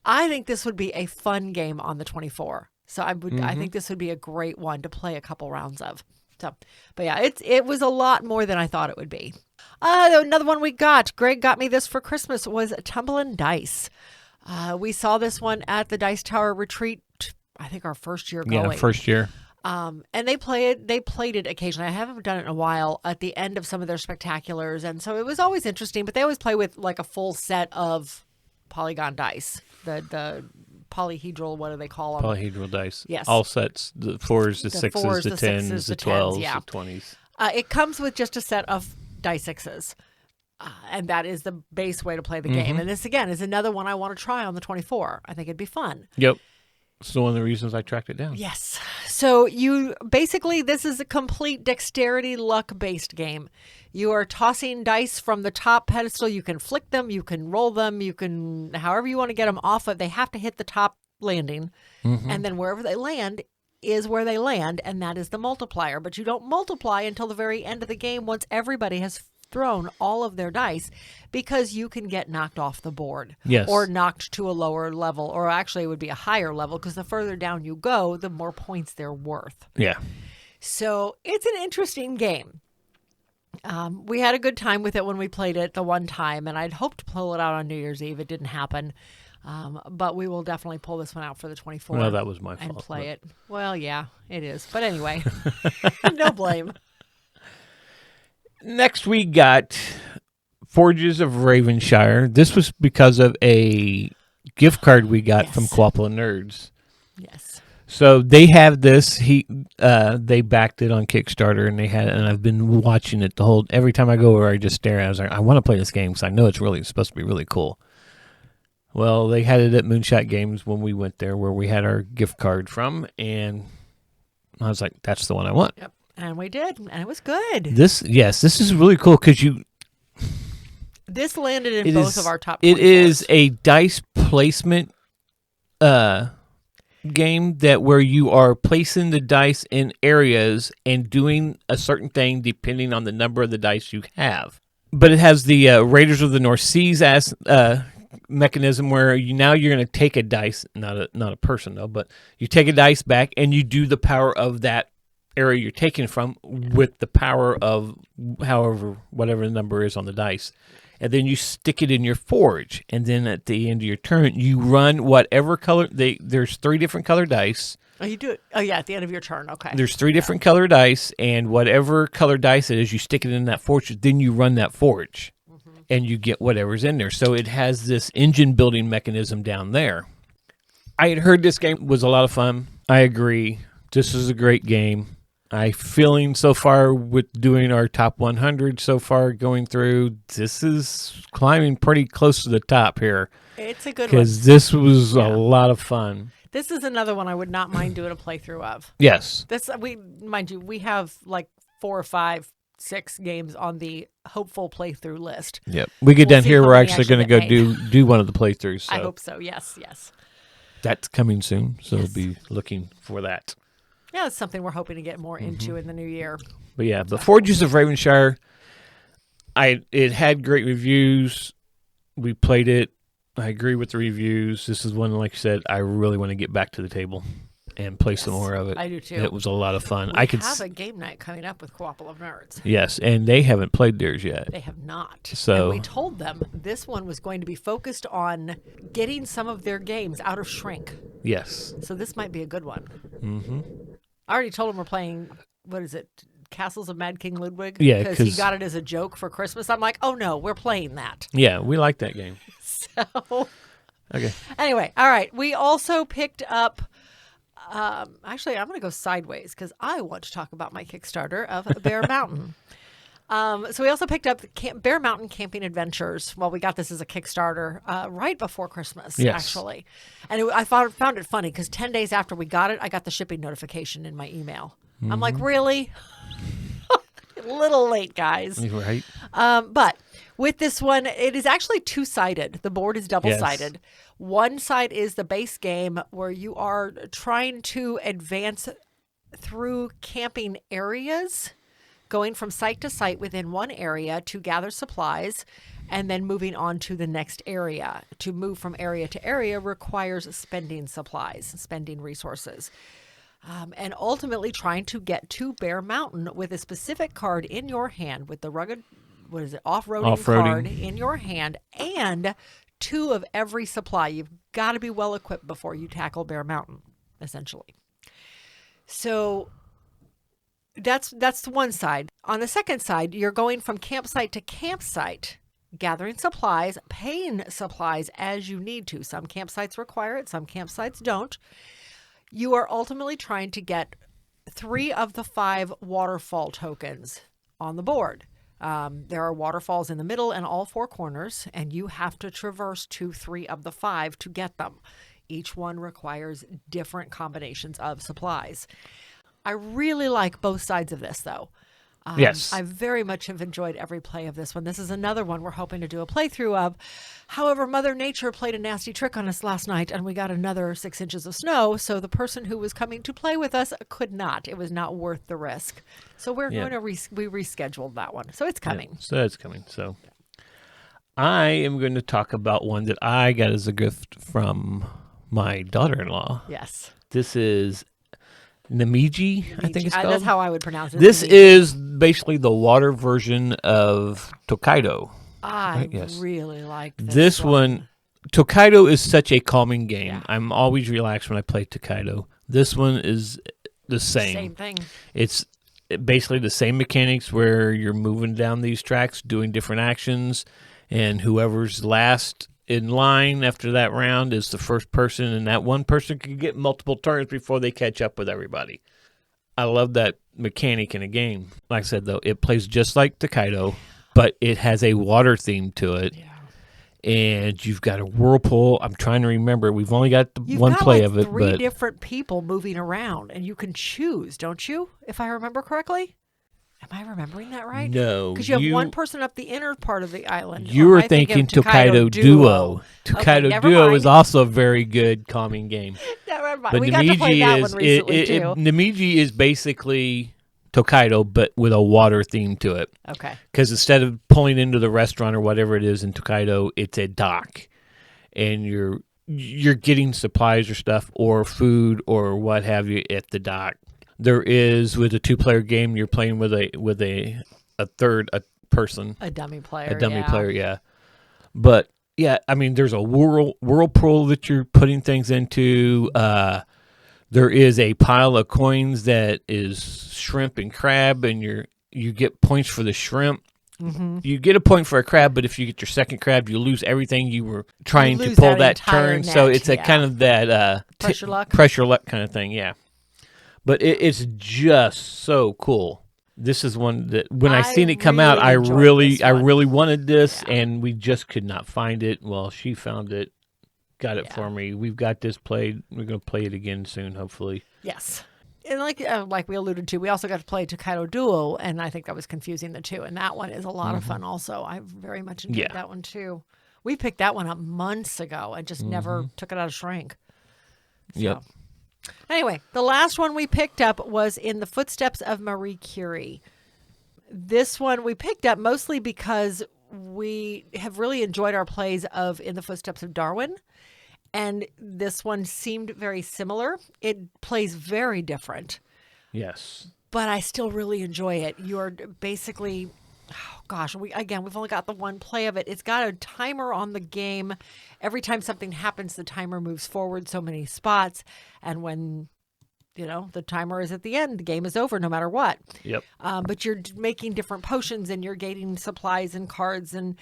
I think this would be a fun game on the 24. So I think this would be a great one to play a couple rounds of. So, but yeah, it was a lot more than I thought it would be. Another one we got, Greg got me this for Christmas, was Tumbling Dice. We saw this one at the Dice Tower Retreat, I think our first year going. Yeah, first year. And they played it occasionally. I haven't done it in a while at the end of some of their spectaculars. And so it was always interesting, but they always play with like a full set of polygon dice, the polyhedral, what do they call them? Polyhedral dice. Yes. All sets, the 4s, the 6s, fours, the the 10s, sixes, the the 10s, 12s, yeah. the 20s. It comes with just a set of die 6s. And that is the base way to play the game. And this, again, is another one I want to try on the 24. I think it'd be fun. Yep. So one of the reasons I tracked it down. Yes. So this is a complete dexterity luck-based game. You are tossing dice from the top pedestal. You can flick them. You can roll them. You can, however you want to get them off of. They have to hit the top landing. And then wherever they land is where they land. And that is the multiplier. But you don't multiply until the very end of the game once everybody has thrown all of their dice, because you can get knocked off the board. Yes. Or knocked to a lower level, or actually it would be a higher level, because the further down you go, the more points they're worth. Yeah. So it's an interesting game. We had a good time with it when we played it the one time, and I'd hoped to pull it out on New Year's Eve. It didn't happen. But we will definitely pull this one out for the 24. Well, that was my fault. And play it. Well, yeah, it is. But anyway, no blame. Next, we got Forges of Ravenshire. This was because of a gift card we got from Quapla Nerds. Yes. So they have this. They backed it on Kickstarter, and I've been watching it every time I go over, I just stare at it. I was like, I want to play this game because I know it's supposed to be really cool. Well, they had it at Moonshot Games when we went there, where we had our gift card from, and I was like, that's the one I want. Yep. And we did, and it was good. This is really cool because this landed in both of our top 24s. It is a dice placement game where you are placing the dice in areas and doing a certain thing depending on the number of the dice you have. But it has the Raiders of the North Seas as mechanism where you're going to take a dice, not a person though, but you take a dice back and you do the power of that area you're taking from with the power of whatever the number is on the dice. And then you stick it in your forge. And then at the end of your turn, you run whatever color. There's 3 different color dice. Oh, you do it? Oh, yeah, at the end of your turn. Okay. There's 3 different color dice. And whatever color dice it is, you stick it in that forge. Then you run that forge. And you get whatever's in there. So it has this engine building mechanism down there. I had heard this game was a lot of fun. I agree. This is a great game. I'm feeling so far with doing our top 100 so far going through, this is climbing pretty close to the top here. It's a good one. Because this was a lot of fun. This is another one I would not mind doing a playthrough of. Yes. We have like 4 or 5, 6 games on the hopeful playthrough list. Yep. We get down see here, how we're many actually going to actually go get do one of the playthroughs. So. I hope so. Yes. That's coming soon, so be looking for that. Yeah, it's something we're hoping to get more into in the new year. But yeah, the Forges of Ravenshire, it had great reviews. We played it. I agree with the reviews. This is one, like you said, I really want to get back to the table and play some more of it. I do too. It was a lot of fun. We have a game night coming up with Co-op of Nerds. Yes, and they haven't played theirs yet. They have not. So and we told them this one was going to be focused on getting some of their games out of shrink. Yes. So this might be a good one. Mm-hmm. I already told them we're playing, what is it, Castles of Mad King Ludwig? Yeah, because he got it as a joke for Christmas. I'm like, oh no, we're playing that. Yeah, we like that game. So... Okay. Anyway, all right. We also picked up. Actually, I'm going to go sideways because I want to talk about my Kickstarter of Bear Mountain. So we also picked up Bear Mountain Camping Adventures. Well, we got this as a Kickstarter right before Christmas, actually. And I found it funny because 10 days after we got it, I got the shipping notification in my email. Mm-hmm. I'm like, really? A little late, guys. Right. But with this one, it is actually two-sided. The board is double-sided. Yes. One side is the base game where you are trying to advance through camping areas, going from site to site within one area to gather supplies, and then moving on to the next area. To move from area to area requires spending supplies, spending resources. And ultimately trying to get to Bear Mountain with a specific card in your hand, with the rugged, off-roading card in your hand, and 2 of every supply. You've got to be well equipped before you tackle Bear Mountain, essentially. So that's the one side. On the second side, you're going from campsite to campsite, gathering supplies, paying supplies as you need to. Some campsites require it, some campsites don't. You are ultimately trying to get 3 of the 5 waterfall tokens on the board. There are waterfalls in the middle and all 4 corners, and you have to traverse 3 of the 5 to get them. Each one requires different combinations of supplies. I really like both sides of this, though. Yes. I very much have enjoyed every play of this one. This is another one we're hoping to do a playthrough of. However, Mother Nature played a nasty trick on us last night, and we got another 6 inches of snow, so the person who was coming to play with us could not. It was not worth the risk. So we're going to we rescheduled that one. So it's coming. Yeah, so it's coming. So I am going to talk about one that I got as a gift from my daughter-in-law. Yes. This is Namiji, I think it's called. That's how I would pronounce it. This is basically the water version of Tokaido. I really like this one. Tokaido is such a calming game. Yeah. I'm always relaxed when I play Tokaido. This one is the same. Same thing. It's basically the same mechanics where you're moving down these tracks, doing different actions, and whoever's last in line after that round is the first person, and that one person can get multiple turns before they catch up with everybody. I love that mechanic in a game. Like I said, though, it plays just like Tokaido, but it has a water theme to it. Yeah. And you've got a whirlpool. I'm trying to remember. We've only got one play of it. You've got 3 different people moving around, and you can choose, don't you? If I remember correctly. Am I remembering that right? No. Because you have one person up the inner part of the island. You were thinking Tokaido Duo. Tokaido Duo is also a very good calming game. Never mind. We got to play that one recently, too. Namiji is basically Tokaido, but with a water theme to it. Okay. Because instead of pulling into the restaurant or whatever it is in Tokaido, it's a dock. And you're getting supplies or stuff or food or what have you at the dock. There is, with a 2-player game, you're playing with a third person. A dummy player. A dummy player, yeah. But, yeah, I mean, there's a whirlpool that you're putting things into. There is a pile of coins that is shrimp and crab, and you get points for the shrimp. Mm-hmm. You get a point for a crab, but if you get your second crab, you lose everything you were trying to pull that turn. Net, so it's a kind of that pressure luck kind of thing, yeah. But it's just so cool. This is one that when I seen it come out, I really wanted this, and we just could not find it. Well, she found it, got it for me. We've got this played. We're going to play it again soon, hopefully. Yes. And like we alluded to, we also got to play Tokaido Duo, and I think that was confusing the two. And that one is a lot of fun also. I very much enjoyed that one too. We picked that one up months ago and just never took it out of shrink. Yep. Anyway, the last one we picked up was In the Footsteps of Marie Curie. This one we picked up mostly because we have really enjoyed our plays of In the Footsteps of Darwin. And this one seemed very similar. It plays very different. Yes. But I still really enjoy it. You're basically, oh gosh, we've only got the one play of it. It's got a timer on the game. Every time something happens, the timer moves forward so many spots. And when, the timer is at the end, the game is over no matter what. Yep. But you're making different potions and you're gaining supplies and cards and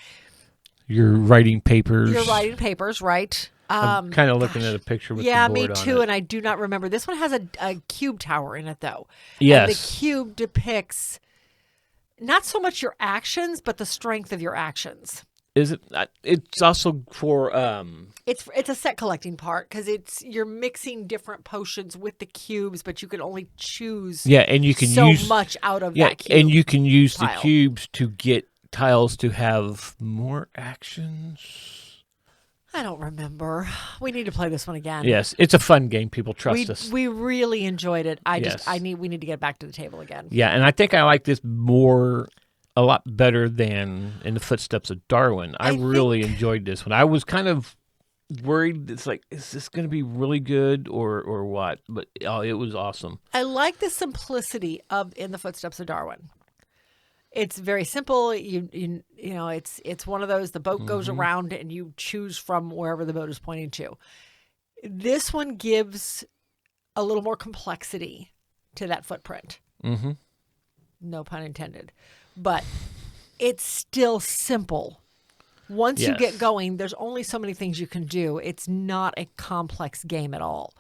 You're writing papers. Right? I'm kind of looking at a picture with the board me on too, it. and I do not remember. This one has a cube tower in it, though. Yes. And the cube depicts not so much your actions, but the strength of your actions. Is it? It's also for. It's a set collecting part because you're mixing different potions with the cubes, but you can only choose. Yeah, and you can so use much out of that cube. and you can use pile. the cubes to get tiles to have more actions. I don't remember. We need to play this one again. Yes, it's a fun game. People trust us. We really enjoyed it. Yes. We need to get back to the table again. Yeah, and I think I like this a lot better than In the Footsteps of Darwin. I really enjoyed this one. I was kind of worried. It's like, is this going to be really good or what? But it was awesome. I like the simplicity of In the Footsteps of Darwin. It's very simple. It's one of those, the boat goes around and you choose from wherever the boat is pointing to. This one gives a little more complexity to that footprint. Mm-hmm. No pun intended. But it's still simple. Once you get going, there's only so many things you can do. It's not a complex game at all.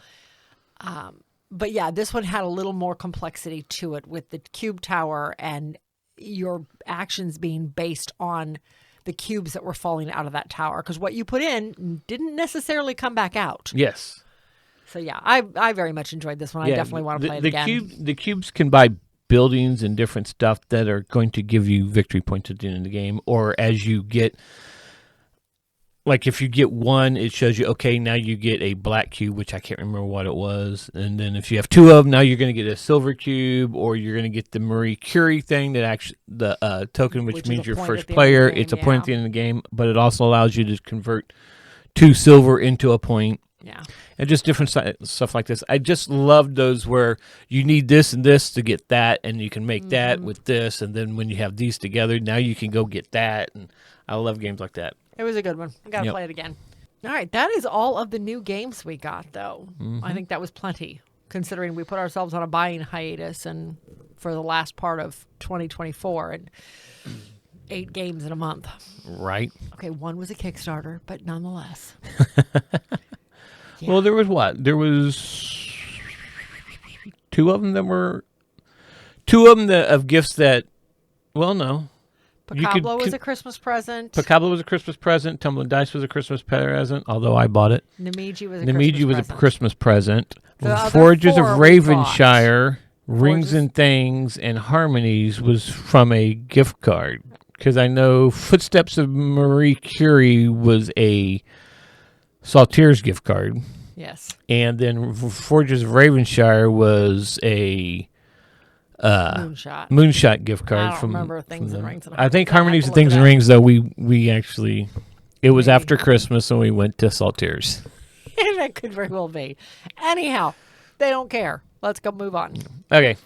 But yeah, this one had a little more complexity to it with the cube tower and your actions being based on the cubes that were falling out of that tower. Because what you put in didn't necessarily come back out. Yes. So yeah, I very much enjoyed this one. I definitely want to play it again. The cubes can buy buildings and different stuff that are going to give you victory points at the end of the game. Or as you get, like if you get one, it shows you, okay, now you get a black cube, which I can't remember what it was. And then if you have two of them, now you're going to get a silver cube, or you're going to get the Marie Curie thing that actually, the token, which means you're first player. It's a point at the end of the game, but it also allows you to convert 2 silver into a point. Yeah. And just different stuff like this. I just love those where you need this and this to get that, and you can make that with this, and then when you have these together, now you can go get that. And I love games like that. It was a good one. I got to play it again. All right. That is all of the new games we got, though. I think that was plenty, considering we put ourselves on a buying hiatus and for the last part of 2024 and 8 games in a month. Right. Okay. One was a Kickstarter, but nonetheless. Well, there was what? There was 2 of them that were... 2 of them of gifts that... Well, no. Pacablo was a Christmas present. Pacablo was a Christmas present. Tumbling Dice was a Christmas present, although I bought it. Nemiji was a Christmas present. The Forges of other 4 Ravenshire, Rings and Things, and Harmonies was from a gift card. Because I know Footsteps of Marie Curie was a Saltier's gift card. Yes. And then Forges of Ravenshire was a... Moonshot gift card. I don't remember Things and Rings. I think Harmonies and Things and Rings, though, we actually, it was after Christmas and we went to Saltier's. That could very well be. Anyhow, they don't care. Let's go move on. Okay.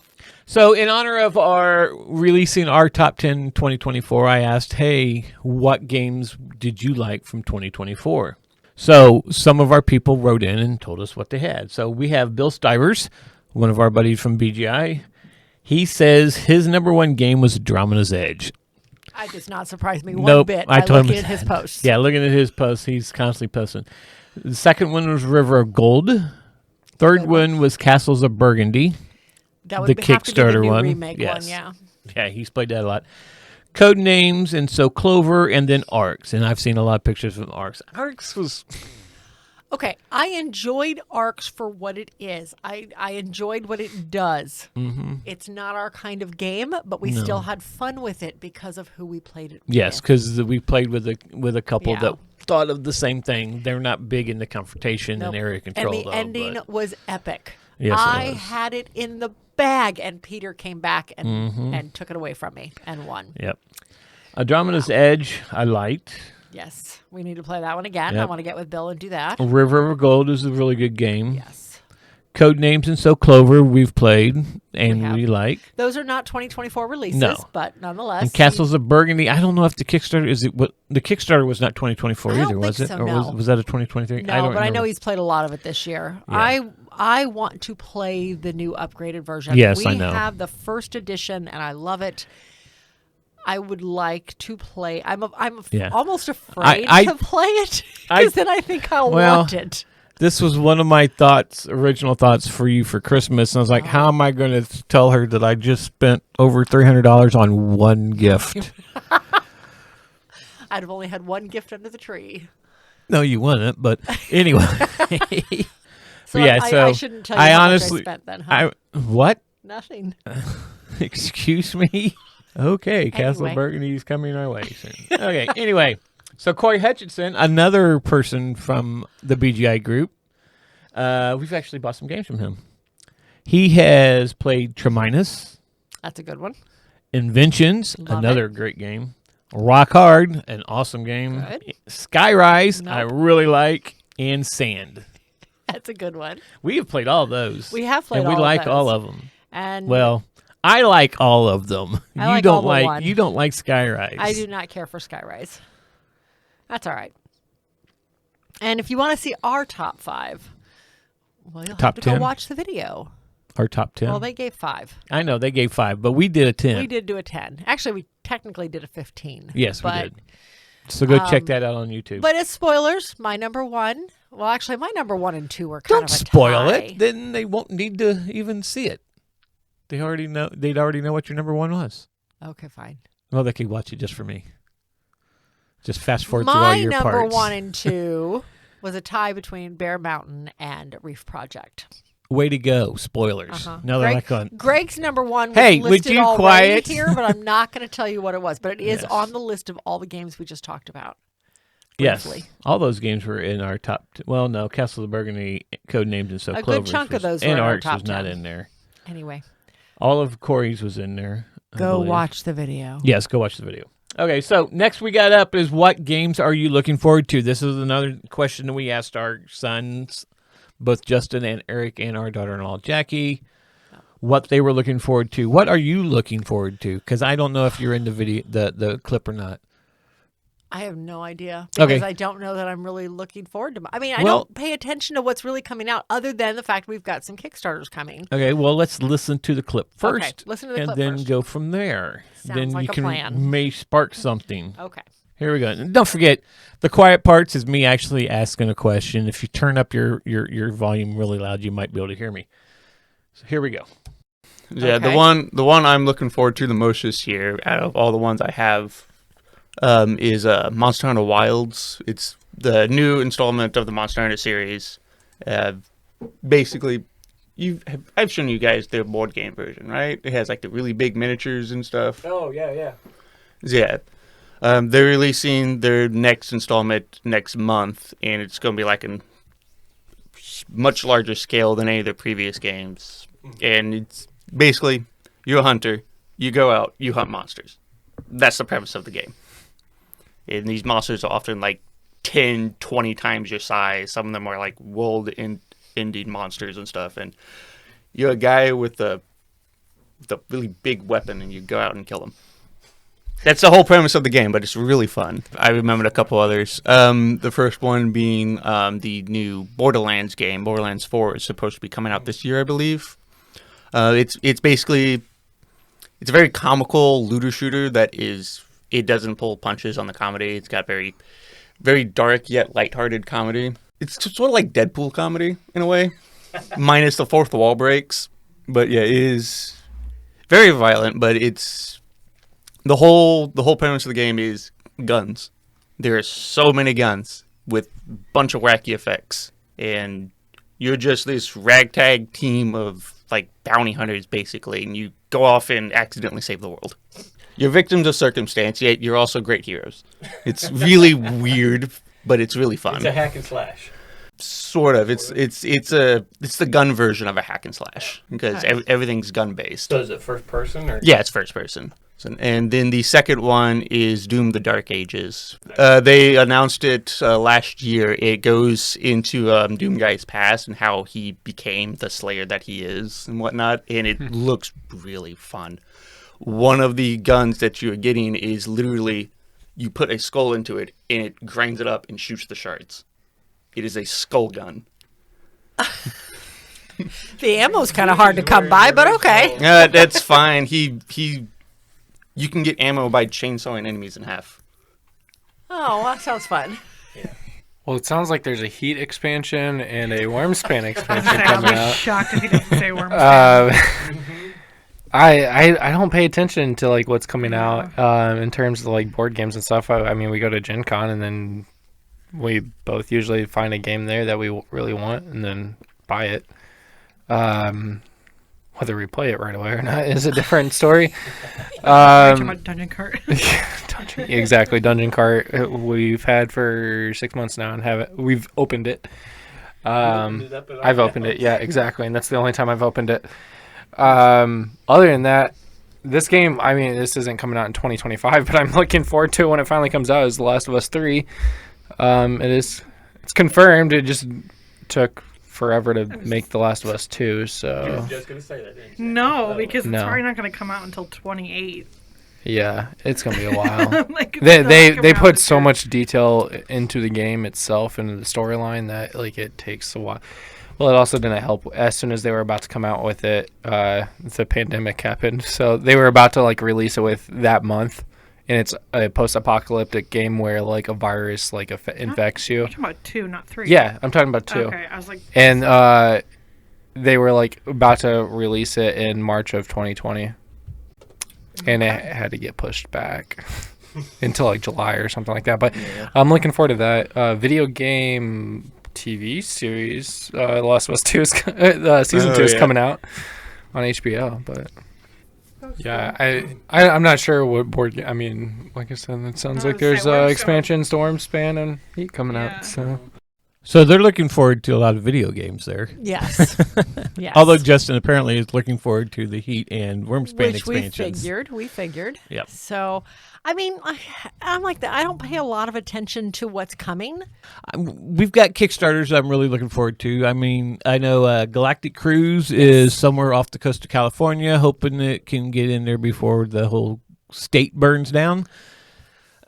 So in honor of our releasing our top 10 2024, I asked, hey, what games did you like from 2024? So some of our people wrote in and told us what they had. So we have Bill Stivers, one of our buddies from BGI. He says his number 1 game was Andromeda's Edge. It does not surprise me one bit by looking at his posts. Yeah, looking at his posts, he's constantly posting. The second one was River of Gold. Third one was Castles of Burgundy. That would the have to be Kickstarter the new one. remake Yes. one, yeah. Yeah, he's played that a lot. Code Names, and so Clover, and then Arcs. And I've seen a lot of pictures of Arcs. Arcs was... Okay, I enjoyed Arcs for what it is. I enjoyed what it does. Mm-hmm. It's not our kind of game, but we still had fun with it because of who we played it with. Yes, because we played with a couple that thought of the same thing. They're not big into confrontation Nope. and area control. And the ending was epic. Yes, it I was. had it in the bag, and Peter came back and took it away from me and won. Yep. Andromeda's Edge, I liked. Yes, we need to play that one again. Yep. I want to get with Bill and do that. River of Gold is a really good game. Yes. Code Names and So Clover we've played and have. we like. Those are not 2024 releases, No. but nonetheless. And Castles of Burgundy, I don't know if the Kickstarter is it. What the Kickstarter was not 2024 I don't either, was think it? so, Or no. was that a 2023? No, I don't but I know remember. he's played a lot of it this year. Yeah. I want to play the new upgraded version. Yes, I we know. have the first edition, and I love it. I would like to play. I'm Yeah. almost afraid I- to play it I- because then I think I'll Well, want it. This was one of my original thoughts for you for Christmas. And I was like, how am I going to tell her that I just spent over $300 on one gift? I'd have only had one gift under the tree. No, you wouldn't. But anyway. So Yeah, I so shouldn't tell you I how honestly- much I spent then, huh? What? Nothing. Excuse me? Okay, Castle Anyway. Burgundy's coming our way soon. Okay, anyway. So Corey Hutchinson, another person from the BGI group, we've actually bought some games from him. He has played Treminus, That's a good one. Inventions, Love another great game. Rock Hard, an awesome game. Good. Skyrise, I Nope. really like. And Sand. That's a good one. We have played all those. We have played and we all of like those. all of them. And Well, I like all of them. I you like don't all but like one. you don't like Skyrise. I do not care for Skyrise. That's all right. And if you want to see our top 5, well, you'll Top have to 10? go watch the video. Our top 10. Well, they gave 5. I know they gave 5, but we did a 10. We did do a 10. Actually, we technically did a 15. Yes, we but, did. So go check that out on YouTube. But as spoilers, my number 1. Well, actually, my number 1 and 2 were kind Don't of a spoil tie. it. Then they won't need to even see it. They already know. They'd already know what your number 1 was. Okay, fine. Well, they could watch it just for me. Just fast forward through all My your number parts. 1 and 2 was a tie between Bear Mountain and Reef Project. Way to go! Spoilers. No, they're not going. Greg's number 1 was Hey, would listed you already quiet? here, but I'm not going to tell you what it was. But it is Yes. on the list of all the games we just talked about. Yes, briefly. all those games were in our top. Well, no, Castle of Burgundy, Code Names, and So A good Clovers chunk of was- those were and in our Arcs top was not 10. in there. Anyway, All of Corey's was in there. I go believe. watch the video. Yes, go watch the video. Okay, so next we got up is what games are you looking forward to? This is another question that we asked our sons, both Justin and Eric, and our daughter-in-law Jackie, what they were looking forward to. What are you looking forward to? Because I don't know if you're in the video, the clip or not. I have no idea because Okay. I don't know that I'm really looking forward to. I mean, I Well- don't pay attention to what's really coming out, other than the fact we've got some Kickstarters coming. Okay, well let's listen to the clip first, Okay, listen to the and clip then first. go from there. Sounds then like you a can plan. may spark something. Okay. Here we go. And don't forget, the quiet parts is me actually asking a question. If you turn up your volume really loud, you might be able to hear me. So here we go. Yeah, Okay. the one I'm looking forward to the most this year, out of all the ones I have, is Monster Hunter Wilds. It's the new installment of the Monster Hunter series. Basically, I've shown you guys the board game version, right? It has like the really big miniatures and stuff. Oh, yeah. Yeah. They're releasing their next installment next month, and it's going to be like a much larger scale than any of the previous games. And it's basically, you're a hunter, you go out, you hunt monsters. That's the premise of the game. And these monsters are often like 10, 20 times your size. Some of them are like world-ending monsters and stuff. And you're a guy with a really big weapon, and you go out and kill them. That's the whole premise of the game, but it's really fun. I remembered a couple others. The first one being the new Borderlands game. Borderlands 4 is supposed to be coming out this year, I believe. It's basically a very comical looter shooter it doesn't pull punches on the comedy. It's got very, very dark yet lighthearted comedy. It's sort of like Deadpool comedy in a way, minus the fourth wall breaks. But yeah, it is very violent, but it's the whole premise of the game is guns. There are so many guns with a bunch of wacky effects, and you're just this ragtag team of like bounty hunters basically, and you go off and accidentally save the world. You're victims of circumstance, yet you're also great heroes. It's really weird, but it's really fun. It's a hack and slash. Sort of. It's the gun version of a hack and slash because everything's gun based. So is it first person or? Yeah, it's first person. And then the second one is Doom: The Dark Ages. They announced it last year. It goes into Doom Guy's past and how he became the Slayer that he is and whatnot, and it looks really fun. One of the guns that you're getting is literally you put a skull into it and it grinds it up and shoots the shards. It is a skull gun. The ammo's kind of hard to come by, but okay. That's fine. You can get ammo by chainsawing enemies in half. Oh, that sounds fun. Well, it sounds like there's a Heat expansion and a Wormspan expansion I'll coming be out. shocked if he doesn't say Wormspan. I don't pay attention to like what's coming out in terms of like board games and stuff. I mean, we go to Gen Con and then we both usually find a game there that we really want and then buy it. Whether we play it right away or not is a different story. Talking about Dungeon Cart. Exactly, Dungeon Cart. We've had for 6 months now and we've opened it. I've opened it, yeah, exactly, and that's the only time I've opened it. Other than that, this game, I mean, this isn't coming out in 2025, but I'm looking forward to it when it finally comes out. Is The Last of Us 3. It's confirmed. It just took forever to make The Last of Us 2, so... You were just going to say that, didn't you? No, because it's No. probably not going to come out until 28. Yeah, it's going to be a while. Like, it's They not they coming they out put this so year. much detail into the game itself and the storyline that like it takes a while. Well, it also didn't help. As soon as they were about to come out with it, the pandemic happened. So they were about to like release it with that month, and it's a post-apocalyptic game where like a virus like infects you. You're talking about 2, not 3. Yeah, I'm talking about 2. Okay, I was like... And they were like about to release it in March of 2020, and it had to get pushed back until like July or something like that. But I'm looking forward to that. Video game TV series, The Last of Us 2 is season 2 is coming out on HBO. But yeah, I'm not sure what board game. I mean, like I said, it sounds like there's expansion, Stormspan, and Heat coming out. So they're looking forward to a lot of video games there. Yes. Yes. Although Justin apparently is looking forward to the Heat and Wormspan Which expansions. we figured. Yep. So, I mean, I'm like that. I don't pay a lot of attention to what's coming. We've got Kickstarters I'm really looking forward to. I mean, I know Galactic Cruise is somewhere off the coast of California, hoping it can get in there before the whole state burns down.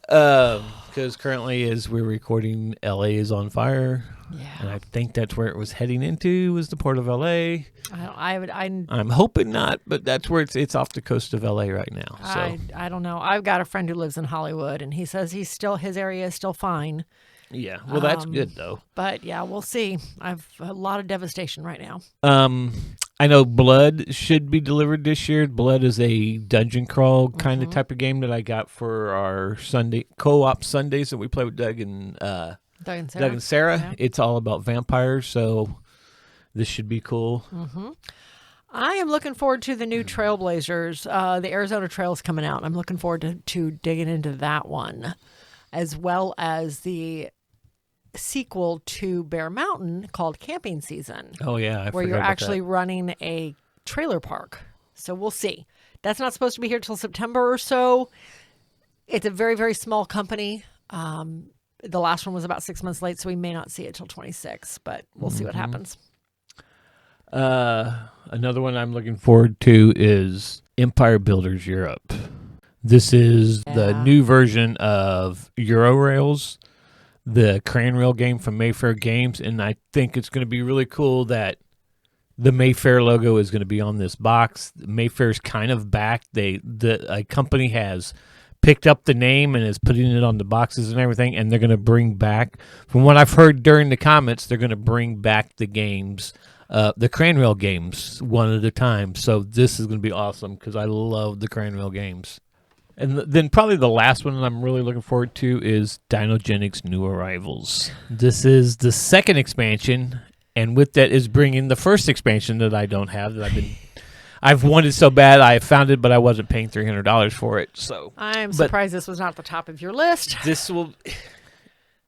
Because currently, as we're recording, LA is on fire. Yeah. And I think that's where it was heading into, was the port of LA. I'm hoping not, but that's where it's off the coast of LA right now. So I don't know. I've got a friend who lives in Hollywood, and he says his area is still fine. yeah, well, that's good though. But yeah, we'll see. I've a lot of devastation right now. I know Blood should be delivered this year. Blood is a dungeon crawl kind of type of game that I got for our Sunday co-op Sundays that we play with Doug and Sarah. Yeah. It's all about vampires, so this should be cool. I am looking forward to the new Trailblazers. The Arizona Trail is coming out. I'm looking forward to digging into that one, as well as the sequel to Bear Mountain called Camping Season. Oh yeah, where you're actually running a trailer park. So we'll see. That's not supposed to be here till September or so. It's a very, very small company. The last one was about 6 months late, so we may not see it till 26, but we'll see what happens. Another one I'm looking forward to is Empire Builders Europe. This is the new version of Eurorails, the crane rail game from Mayfair Games, and I think it's going to be really cool that the Mayfair logo is going to be on this box. Mayfair's kind of back. A company has picked up the name and is putting it on the boxes and everything, and they're going to bring back, from what I've heard during the comments, they're going to bring back the games, the crane rail games, one at a time. So this is going to be awesome because I love the crane rail games. And then probably the last one I'm really looking forward to is Dinogenics New Arrivals. This is the second expansion, and with that is bringing the first expansion that I don't have, that I've wanted so bad. I found it, but I wasn't paying $300 for it. So I'm surprised this was not at the top of your list. this will.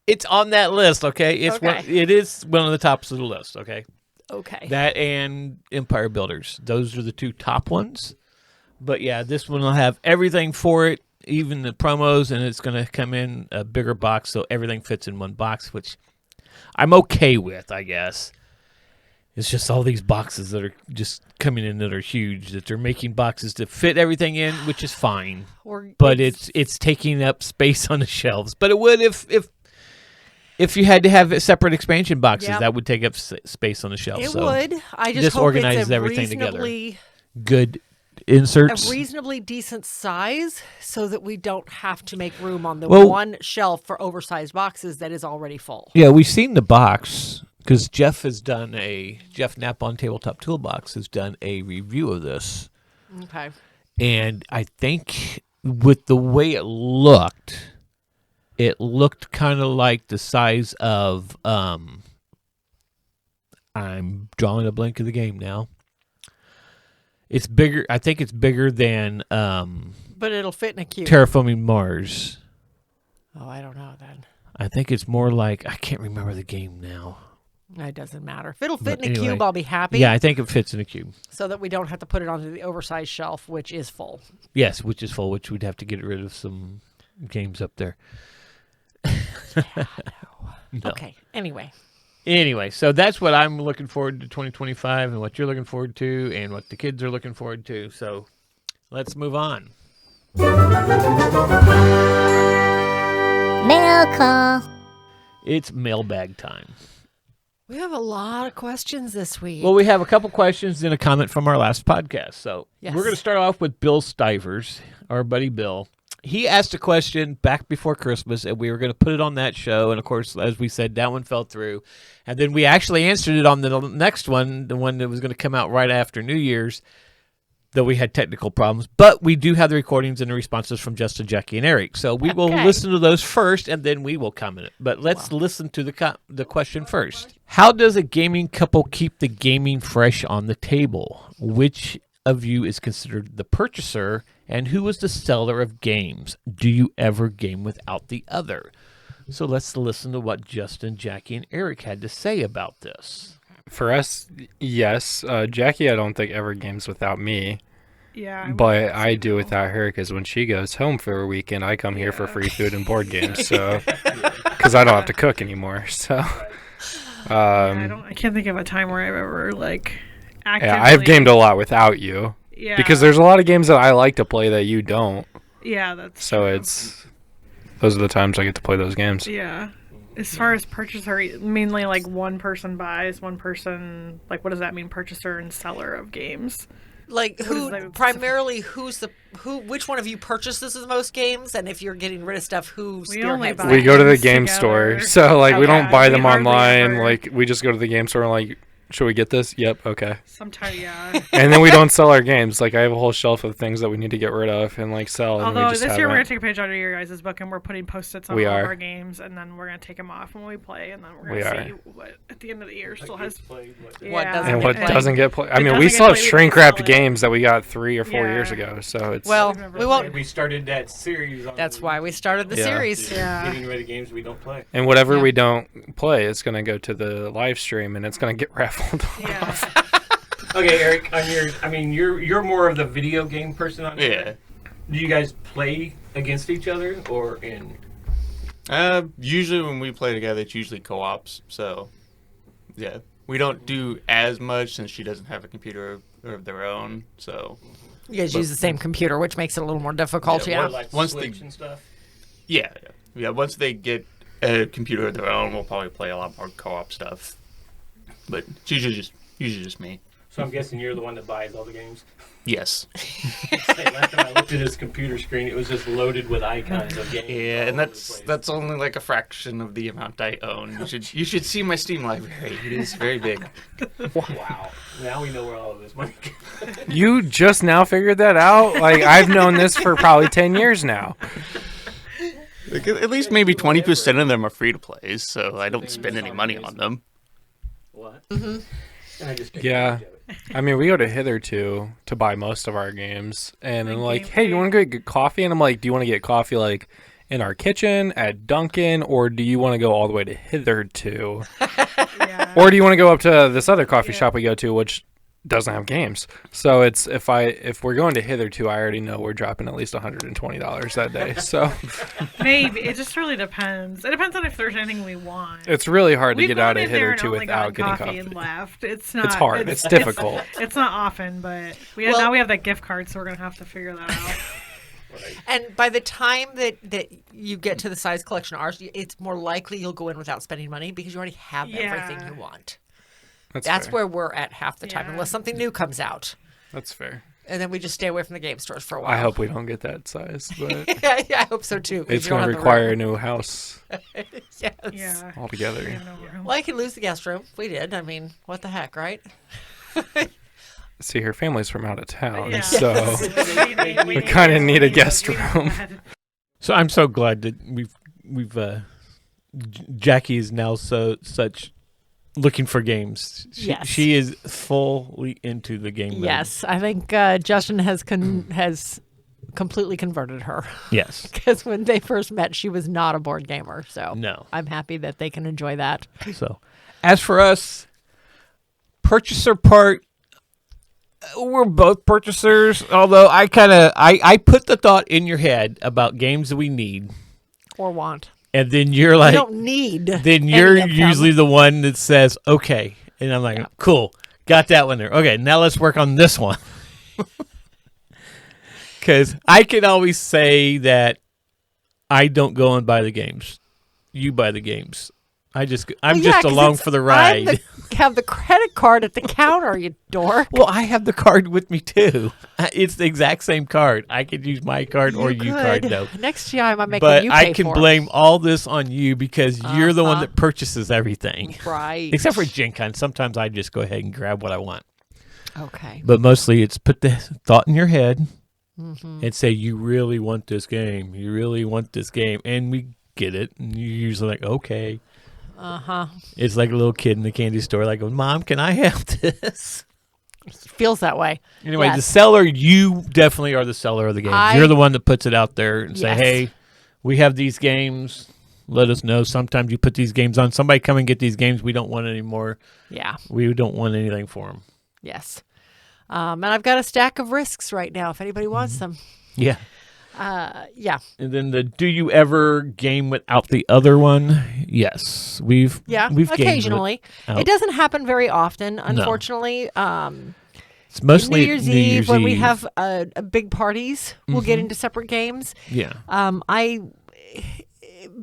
It's on that list, okay? Okay. It is one of the tops of the list, okay? Okay. That and Empire Builders. Those are the 2 top ones. But yeah, this one will have everything for it, even the promos, and it's going to come in a bigger box, so everything fits in one box, which I'm okay with, I guess. It's just all these boxes that are just coming in that are huge, that they're making boxes to fit everything in, which is fine. But it's taking up space on the shelves. But it would if you had to have separate expansion boxes, that would take up space on the shelf. It would. I just this hope organizes it's a everything together. reasonably Good inserts. a reasonably decent size so that we don't have to make room on the Well- one shelf for oversized boxes that is already full. Yeah, we've seen the box because Jeff Knapp on Tabletop Toolbox has done a review of this. Okay. And I think with the way it looked kind of like the size of I'm drawing a blank of the game now. It's bigger. I think it's bigger than But it'll fit in a cube. Terraforming Mars. Oh, I don't know then. I think it's more like, I can't remember the game now. It doesn't matter. If it'll But fit in a anyway. cube, I'll be happy. Yeah, I think it fits in a cube. So that we don't have to put it onto the oversized shelf, which is full. Yes, which is full, which we'd have to get rid of some games up there. No. Okay. Anyway, so that's what I'm looking forward to 2025 and what you're looking forward to and what the kids are looking forward to. So let's move on. Mail call. It's mailbag time. We have a lot of questions this week. Well, we have a couple questions and a comment from our last podcast. So Yes. we're going to start off with Bill Stivers, our buddy Bill. He asked a question back before Christmas, and we were going to put it on that show. And, of course, as we said, that one fell through. And then we actually answered it on the next one, the one that was going to come out right after New Year's, though we had technical problems. But we do have the recordings and the responses from Justin, Jackie, and Eric. So we will listen to those first, and then we will comment. But let's listen to the question first. How does a gaming couple keep the gaming fresh on the table? Which of you is considered the purchaser, and who is the seller of games? Do you ever game without the other? So let's listen to what Justin, Jackie, and Eric had to say about this. For us, yes. Jackie, I don't think ever games without me. Yeah. But I do without her because when she goes home for a weekend, I come here for free food and board games. So, because I don't have to cook anymore. So, I can't think of a time where I've ever actively. yeah, I've gamed a lot without you. Yeah. Because there's a lot of games that I like to play that you don't. Yeah, that's. So true. those are the times I get to play those games. Yeah. As far as purchaser, mainly one person buys, one person what does that mean? Purchaser and seller of games. Like What who is that? primarily which one of you purchases the most games, and if you're getting rid of stuff, who We only spearheads buy- that? We go to the games game together. store. So we don't Okay. buy We them hardly online. ever- We just go to the game store and should we get this? Yep, okay. Sometimes, yeah. And then we don't sell our games. I have a whole shelf of things that we need to get rid of and sell. And we Although just this year we're gonna haven't. take a page out of your guys' book and we're putting post-its on We all are. of our games, and then we're gonna take them off when we play, and then we're We gonna are. see what at the end of the year still has. What Yeah. doesn't And get what played. doesn't get played? I It mean, we doesn't still get have played, we shrink can wrapped sell it. games that we got 3 or 4 years Yeah. ago. So it's Well, We've never we won't. played. We started that series on That's why we started the Yeah. series. Yeah. getting rid of games we don't play. and whatever Yeah. we don't play, it's gonna go to the live stream and it's gonna get raffled. Yeah. Okay, Eric, you're more of the video game person on Yeah. Do you guys play against each other or in? Usually when we play together, it's usually co-ops. So, yeah, we don't do as much since she doesn't have a computer of their own. So, You guys use the same computer, which makes it a little more difficult. Yeah. more like Once Switch they- and stuff. yeah. Once they get a computer of their own, we'll probably play a lot more co-op stuff. But it's usually just me. So I'm guessing you're the one that buys all the games. Yes. Last time I looked at his computer screen, it was just loaded with icons of games. Yeah, all and over the place. that's only a fraction of the amount I own. You should see my Steam library. It is very big. Wow. Now we know where all of this money goes. You just now figured that out? I've known this for probably 10 years now. At least maybe 20% of them are free to play, so I don't spend any money on them. What? Mm-hmm. And I just Yeah. I mean, we go to Hitherto to buy most of our games. And I'm Like hey, you want to go get coffee? And I'm like, do you want to get coffee, in in our kitchen, at Dunkin', or do you want to go all the way to Hitherto? Yeah. Or do you want to go up to this other coffee shop we go to, which doesn't have games? So it's if we're going to Hitherto, I already know we're dropping at least $120 that day. So Maybe it just really depends. It depends on if there's anything we want. it's really hard to We've get out gone of in there and Hitherto only without gotten getting coffee. and left. It's not. It's hard. It's difficult. It's not often, but Well- now we have that gift card, so we're gonna have to figure that out. And by the time that you get to the size collection of ours, it's more likely you'll go in without spending money because you already have everything Yeah. you want. That's That's fair. where we're at half the time, Yeah. unless something new comes out. That's fair. And then we just stay away from the game stores for a while. I hope we don't get that size, but yeah, I hope so too. 'cause it's you don't going to have the require a room. new house Yes. Yeah. altogether. We have no room. Well, I can lose the guest room. We did. I mean, what the heck, right? See, her family's from out of town, Yeah. so We kinda need a guest we room. that. So I'm so glad that we've Jackie is now such looking for games. Yes. She is fully into the game mode. Yes, I think Justin has completely converted her Yes. because when they first met, she was not a board gamer. So No. I'm happy that they can enjoy that. So, as for us, purchaser part, we're both purchasers. Although I put the thought in your head about games that we need, Or want. and then you're You like, don't need. then any you're of them. usually the one that says, okay, and I'm like, cool, got that one there. Okay, now let's work on this one. Because I can always say that I don't go and buy the games. You buy the games. I'm Well, just yeah, 'cause along it's- for the ride. Have the credit card at the counter, you dork. Well, I have the card with me too. It's the exact same card. I could use my card or you card could. though. Next time I'm making But you I pay can for it. blame all this on you because you're the one Uh-huh. that purchases everything. Right. Except for Gen Con. Sometimes I just go ahead and grab what I want. Okay. But mostly it's put the thought in your head Mm-hmm. and say, you really want this game. You really want this game. And we get it. And you're usually like, okay. Uh-huh. It's like a little kid in the candy store like, Mom, can I have this? Feels that way. Anyway, Yes. the seller, you definitely are the seller of the games. I- You're the one that puts it out there and say, Yes. hey, we have these games. Let us know. Sometimes you put these games on. Somebody come and get these games. We don't want any more. Yeah. We don't want anything for them. Yes. And I've got a stack of risks right now if anybody wants them. Yeah. Yeah. And then the do you ever game without the other one? Yes. We've gamed Occasionally. without- It doesn't happen very often, unfortunately. It's mostly New Year's New Eve Year's when we Eve. have big parties, we'll get into separate games. Yeah.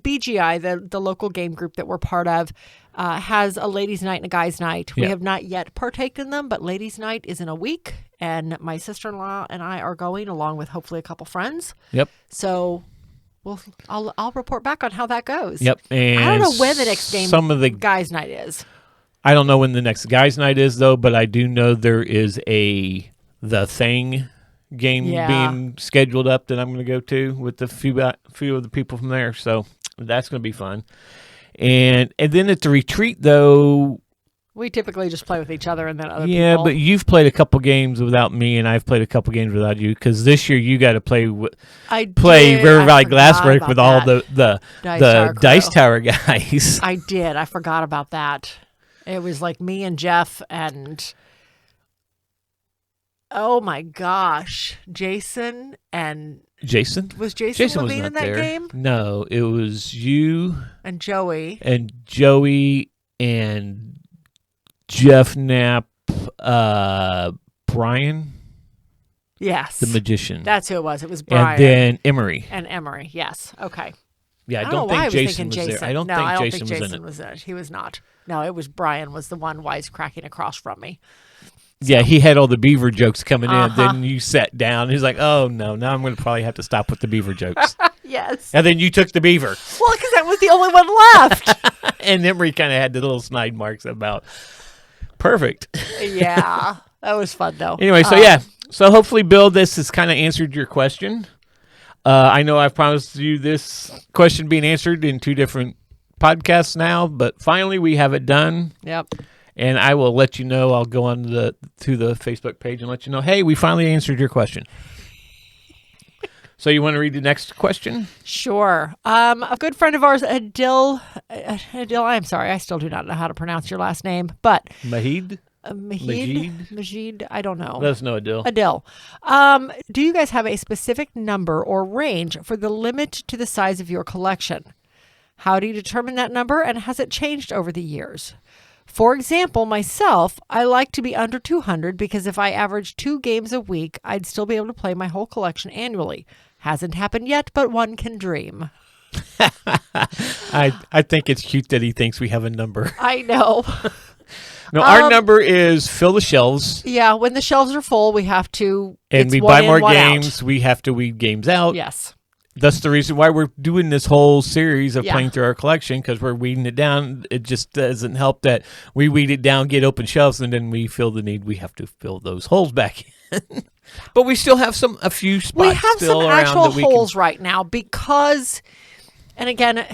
BGI, the local game group that we're part of, has a ladies' night and a guys' night. We Yeah. have not yet partaken in them, but ladies' night is in a week, and my sister-in-law and I are going along with hopefully a couple friends. Yep. So, I'll report back on how that goes. Yep. And I don't know when the next game some of the guys' night is. I don't know when the next guys' night is though, but I do know there is The Thing game Yeah. being scheduled up that I'm going to go to with a few of the people from there. So that's going to be fun. And then at the retreat though, We typically just play with each other and then other yeah, people. but you've played a couple games without me, and I've played a couple games without you because this year you got to play River Valley Glasswork with all the Dice Tower guys. I did. I forgot about that. It was like me and Jeff and oh my gosh, Jason and Jason? was Jason Jason was Levine not in that there. game? No, it was you And Joey. and Joey and Jeff Knapp, Brian, Yes. the magician, That's who it was. It was Brian and then Emery. and Emery. Yes. Okay. Yeah, I don't know don't why I think was Jason thinking was Jason. there. I don't no, think I don't Jason think was Jason in it. was in it. He was not. No, it was Brian was the one wisecracking across from me. Yeah, he had all the beaver jokes coming in. Uh-huh. Then you sat down. He's like, "Oh no, now I'm going to probably have to stop with the beaver jokes." Yes. And then you took the beaver, Well, because that was the only one left. and Emery kind of had the little snide marks about. Perfect. Yeah. That was fun though. Anyway, so yeah, so hopefully, Bill, this has kind of answered your question. I know I've promised you this question being answered in 2 different podcasts now, but finally we have it done. Yep. And I will let you know. I'll go on to the Facebook page and let you know, hey, we finally answered your question. So you want to read the next question? Sure. A good friend of ours, Adil, I'm sorry, I still do not know how to pronounce your last name, but Majid? Majid, I don't know. Let us know, Adil. Adil, do you guys have a specific number or range for the limit to the size of your collection? How do you determine that number, and has it changed over the years? For example, myself, I like to be under 200 because if I average 2 games a week, I'd still be able to play my whole collection annually. Hasn't happened yet, but one can dream. I think it's cute that he thinks we have a number. I know. No, our number is fill the shelves. Yeah, when the shelves are full, we have to. And we buy more games. We have to weed games out. Yes. That's the reason why we're doing this whole series of playing through our collection, because we're weeding it down. It just doesn't help that we weed it down, get open shelves, and then we feel the need. We have to fill those holes back in. But we still have a few spots. We have still some around actual that holes right now because, and again,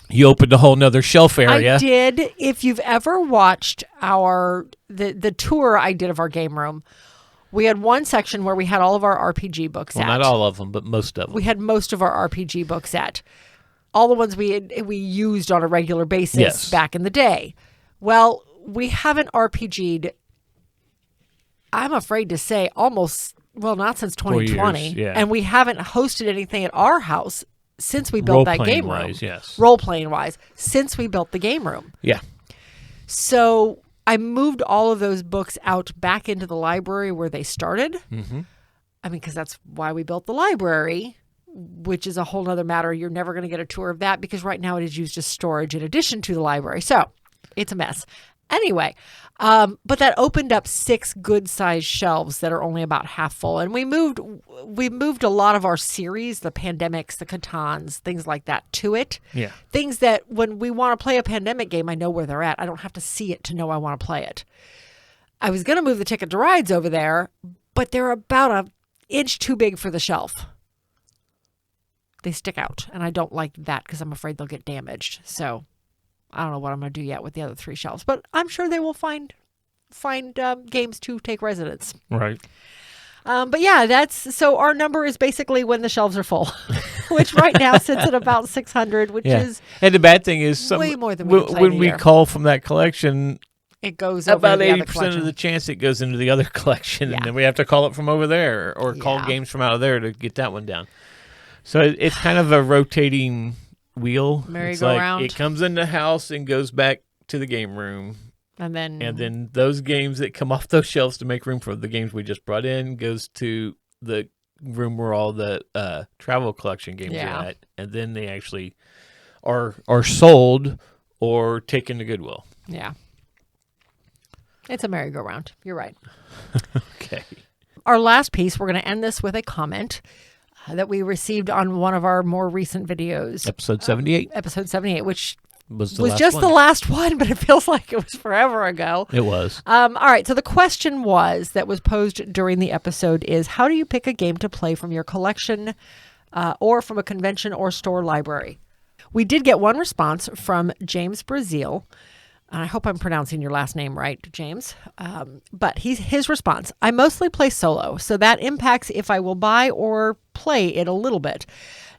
you opened a whole nother shelf area. I did. If you've ever watched the tour I did of our game room, we had one section where we had all of our RPG books at. Not all of them, but most of them. We had most of our RPG books at. All the ones we used on a regular basis back in the day. Well, we haven't RPG'd, I'm afraid to say, not since 2020. 4 years, And we haven't hosted anything at our house since we built that game room. Role-playing wise, since we built the game room. Yeah. So I moved all of those books out back into the library where they started. Mm-hmm. I mean, because that's why we built the library, which is a whole other matter. You're never going to get a tour of that because right now it is used as storage in addition to the library. So it's a mess. Anyway, but that opened up 6 good-sized shelves that are only about half full. And we moved a lot of our series, the Pandemics, the Catans, things like that, to it. Yeah. Things that when we want to play a Pandemic game, I know where they're at. I don't have to see it to know I want to play it. I was going to move the Ticket to Rides over there, but they're about an inch too big for the shelf. They stick out, and I don't like that because I'm afraid they'll get damaged. So I don't know what I'm going to do yet with the other 3 shelves, but I'm sure they will find games to take residence. Right. But yeah, so our number is basically when the shelves are full, which right now sits at about 600, which is and the bad thing is way more than we can play when in a we year. call from that collection. It goes about over 80% of the chance it goes into the other collection, and then we have to call it from over there or call games from out of there to get that one down. So it's kind of a rotating wheel. Merry-go-round. It comes in the house and goes back to the game room. And then those games that come off those shelves to make room for the games we just brought in goes to the room where all the travel collection games are at. And then they actually are sold or taken to Goodwill. Yeah. It's a merry-go-round. You're right. Okay. Our last piece, we're going to end this with a comment that we received on one of our more recent videos. Episode 78. Episode 78, which was just the last one, but it feels like it was forever ago. It was. All right. So the question that was posed during the episode is, how do you pick a game to play from your collection or from a convention or store library? We did get one response from James Brazil. I hope I'm pronouncing your last name right, James. But his response, I mostly play solo, so that impacts if I will buy or play it a little bit.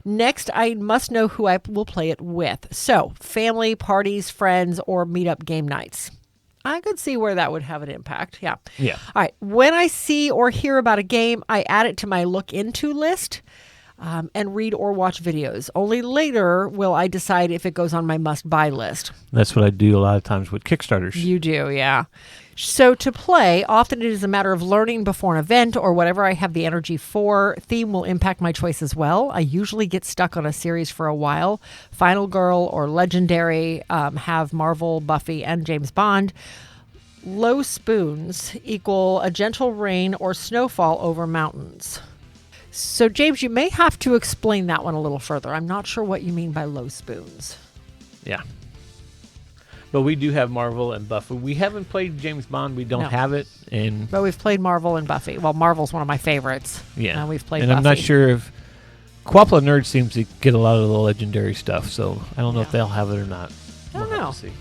Next, I must know who I will play it with. So, family, parties, friends, or meetup game nights. I could see where that would have an impact. Yeah. Yeah. All right. When I see or hear about a game, I add it to my look into list. And read or watch videos. Only later will I decide if it goes on my must-buy list. That's what I do a lot of times with Kickstarters. You do, yeah. So to play, often it is a matter of learning before an event or whatever I have the energy for. Theme will impact my choice as well. I usually get stuck on a series for a while. Final Girl or Legendary have Marvel, Buffy, and James Bond. Low spoons equal a gentle rain or snowfall over mountains. So, James, you may have to explain that one a little further. I'm not sure what you mean by low spoons. Yeah. But we do have Marvel and Buffy. We haven't played James Bond. We don't have it. But we've played Marvel and Buffy. Well, Marvel's one of my favorites. Yeah. And we've played and Buffy. I'm not sure if... Quapla Nerd seems to get a lot of the legendary stuff, so I don't know if they'll have it or not. I don't know. See.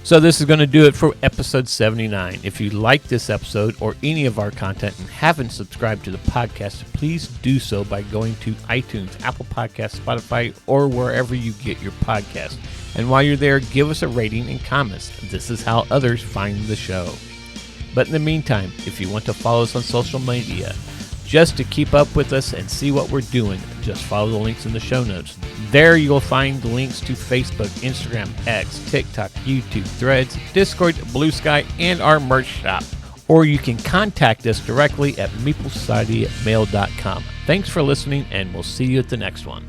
So this is going to do it for episode 79. If you like this episode or any of our content and haven't subscribed to the podcast, please do so by going to iTunes, Apple Podcasts, Spotify, or wherever you get your podcast. And while you're there, give us a rating and comments. This is how others find the show. But in the meantime, if you want to follow us on social media, just to keep up with us and see what we're doing, just follow the links in the show notes. There you'll find links to Facebook, Instagram, X, TikTok, YouTube, Threads, Discord, Blue Sky, and our merch shop. Or you can contact us directly at meeplesociety@mail.com. Thanks for listening, and we'll see you at the next one.